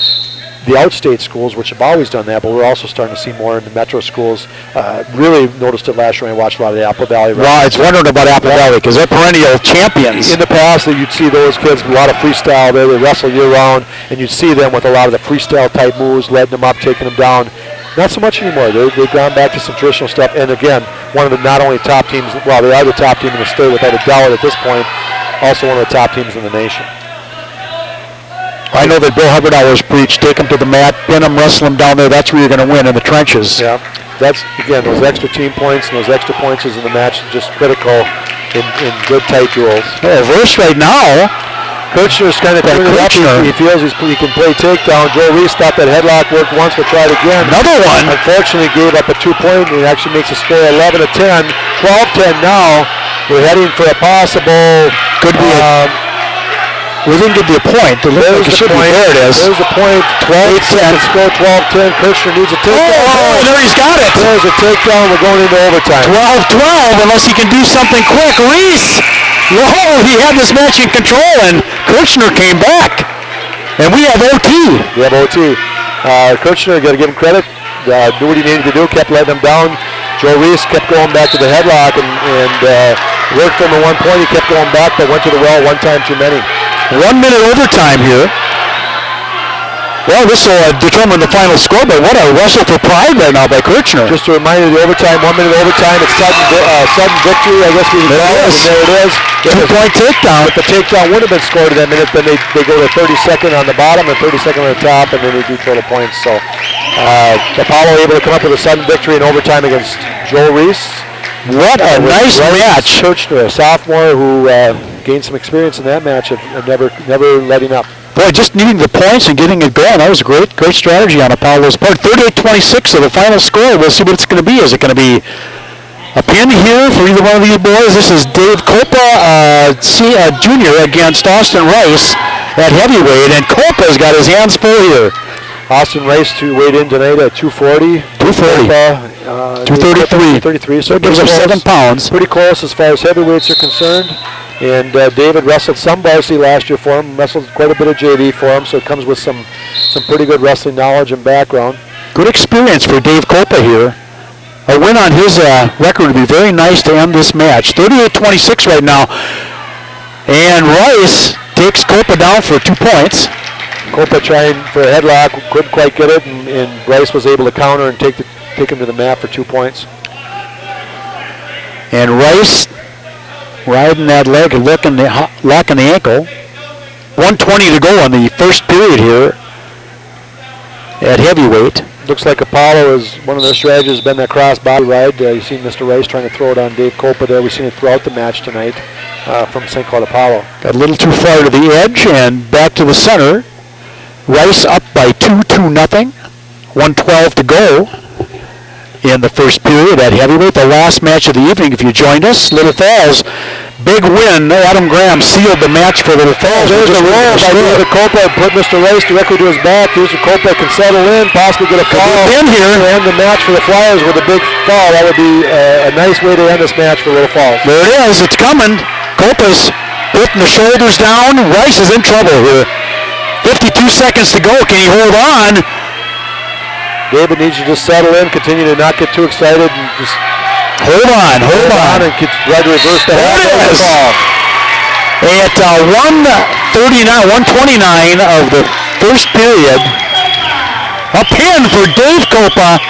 the outstate schools, which have always done that, but we're also starting to see more in the metro schools. Really noticed it last year when I watched a lot of the Apple Valley. Well, I was wondering about Apple Valley because they're perennial champions. In the past, you'd see those kids, a lot of freestyle there. They wrestle year-round, and you'd see them with a lot of the freestyle-type moves, letting them up, taking them down. Not so much anymore. They've gone back to some traditional stuff. And again, one of the not only top teams, well, they are the top team in the state without a doubt at this point, also one of the top teams in the nation. I know that Bill Hubbard always preached, take them to the mat, pin them, wrestle them down there. That's where you're going to win in the trenches. Yeah, that's, again, those extra team points and those extra points in the match are just critical in good, tight duels. Well, Verse right now. Kirchner's kind of turning it up. He feels he can play takedown. Joe Reese thought that headlock worked once, but tried again. Another one. Unfortunately, gave up a 2-point, and it actually makes the score 11-10. 12-10 now. We're heading for a possible... Could be we didn't give you a point. There's the point. There it is. There's a point. 12-10. Score 12-10. Kirchner needs a takedown. Oh, there he's got it. There's a takedown. We're going into overtime. 12-12 unless he can do something quick. Reese. Whoa, he had this match in control, and Kirchner came back. And we have OT. We have OT. Kirchner, got to give him credit. Do what he needed to do. Kept letting him down. Joe Reese kept going back to the headlock and worked from at one point. He kept going back, but went to the well one time too many. 1 minute overtime here. Well, this will determine the final score, but what a wrestle for pride right now by Kirchner. Just a reminder, the overtime, 1 minute overtime, it's sudden victory, I guess we can call it. And there it is. 2-point takedown. If the takedown would have been scored in that minute, then they go to 32nd on the bottom and 32nd on the top, and then they do total points. So Apollo able to come up with a sudden victory in overtime against Joel Reese. What a nice match. Kirchner, a sophomore who gained some experience in that match of never letting up. Boy, just needing the points and getting it going. That was a great strategy on Apollo's part. 38-26 of the final score. We'll see what it's going to be. Is it going to be a pin here for either one of these boys? This is Dave Copa, Jr. against Austin Rice at heavyweight, and Copa's got his hands full here. Austin Rice weighed in tonight at 240. 233. 233. So it gives up 7 pounds. Pretty close as far as heavyweights are concerned. And David wrestled some varsity last year for him, wrestled quite a bit of JV for him, so it comes with some pretty good wrestling knowledge and background. Good experience for Dave Copa here. A win on his record would be very nice to end this match. 38-26 right now. And Rice takes Copa down for 2 points. Copa trying for a headlock, couldn't quite get it, and Rice was able to counter and take him to the mat for 2 points. And Rice riding that leg and locking the ankle. 1:20 to go in the first period here at heavyweight. Looks like Apollo is one of their strategies has been that cross body ride. You've seen Mr. Rice trying to throw it on Dave Copa there. We've seen it throughout the match tonight from St. Cloud Apollo. Got a little too far to the edge and back to the center. Rice up by 2-0. 1:12 to go in the first period at heavyweight. The last match of the evening, if you joined us, Little Falls, big win. Adam Graham sealed the match for Little Falls. There's the roll by David Copa, put Mr. Rice directly to his back. Mr. Copa can settle in, possibly get a fall in here to end the match for the Flyers with a big fall. That would be a nice way to end this match for Little Falls. There it is. It's coming. Copa's putting the shoulders down. Rice is in trouble here. 52 seconds to go. Can he hold on? David needs to just settle in, continue to not get too excited, and just hold on, and try to reverse the ball. At 1:29 of the first period, a pin for Dave Copa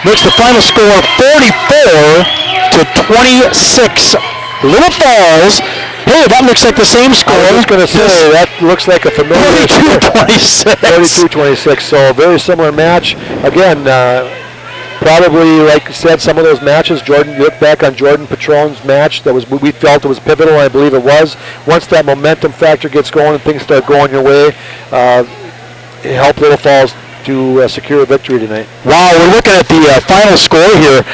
makes the final score 44-26. Little Falls. Hey, that looks like the same score. I was going to say, that looks like a familiar 42-26. 42-26, so a very similar match. Again, probably, like you said, some of those matches, Jordan, you look back on Jordan Patron's match, we felt it was pivotal, and I believe it was. Once that momentum factor gets going and things start going your way, it helped Little Falls to secure a victory tonight. Wow, we're looking at the final score here.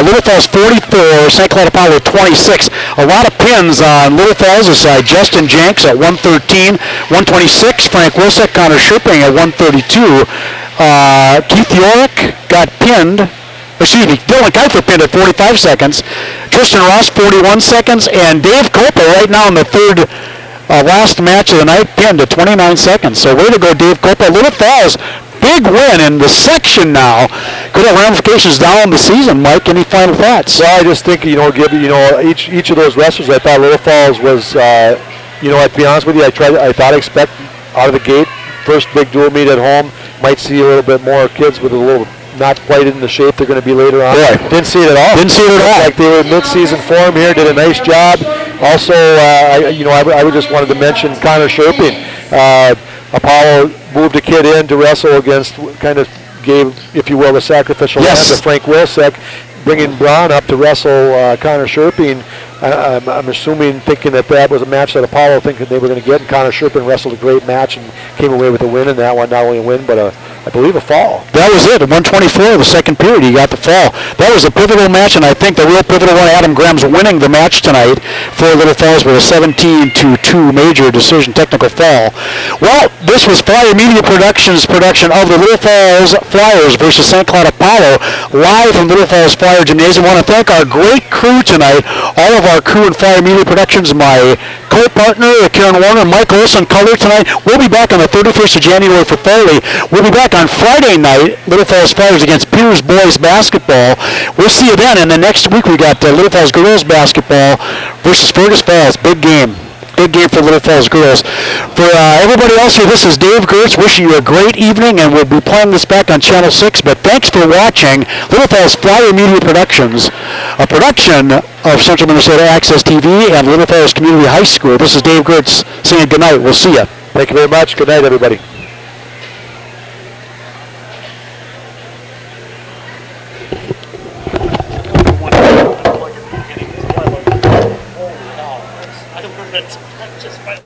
Little Falls 44, St. Cloud Apollo 26. A lot of pins on Little Falls' side. Justin Jenks at 113, 126. Frank Wilczek, Connor Sherping at 132. Keith Yorick got pinned. Dylan Keifer pinned at 45 seconds. Tristan Ross 41 seconds. And Dave Copa right now in the third last match of the night pinned at 29 seconds. So way to go, Dave Copa. Little Falls, big win in the section now. Could have ramifications down the season. Mike, any final thoughts? Well, I just think, each of those wrestlers, I thought Little Falls was, to be honest with you, I thought I expect out of the gate, first big dual meet at home, might see a little bit more kids with a little not quite in the shape they're going to be later on. Boy. Didn't see it at all. Like they were in mid-season form here, did a nice job. Also, I would just wanted to mention Connor Sherping. Apollo moved a kid in to wrestle against, kind of gave, if you will, the sacrificial lamb to Frank Wilczek, bringing Braun up to wrestle Connor Sherping. I'm assuming, thinking that was a match that Apollo thinking they were going to get, and Connor Sherping wrestled a great match and came away with a win in that one. Not only a win, but I believe a fall. That was it. At 124 of the second period, he got the fall. That was a pivotal match, and I think the real pivotal one, Adam Graham's winning the match tonight for Little Falls with a 17-2 major decision technical fall. Well, this was Flyer Media Productions' production of the Little Falls Flyers versus St. Cloud Apollo, live from Little Falls Flyer Gymnasium. I want to thank our great crew tonight, all of our crew in Flyer Media Productions, my co-partner, Karen Warner, Mike Olson, color tonight. We'll be back on the 31st of January for Foley. We'll be back on Friday night, Little Falls Flyers against Peters Boys Basketball. We'll see you then. And then next week we got Little Falls Girls Basketball versus Fergus Falls. Big game. Big game for Little Falls girls. For everybody else here, this is Dave Gertz wishing you a great evening, and we'll be playing this back on Channel 6. But thanks for watching Little Falls Flyer Media Productions, a production of Central Minnesota Access TV and Little Falls Community High School. This is Dave Gertz saying good night. We'll see you. Thank you very much. Good night, everybody. I don't know, that's just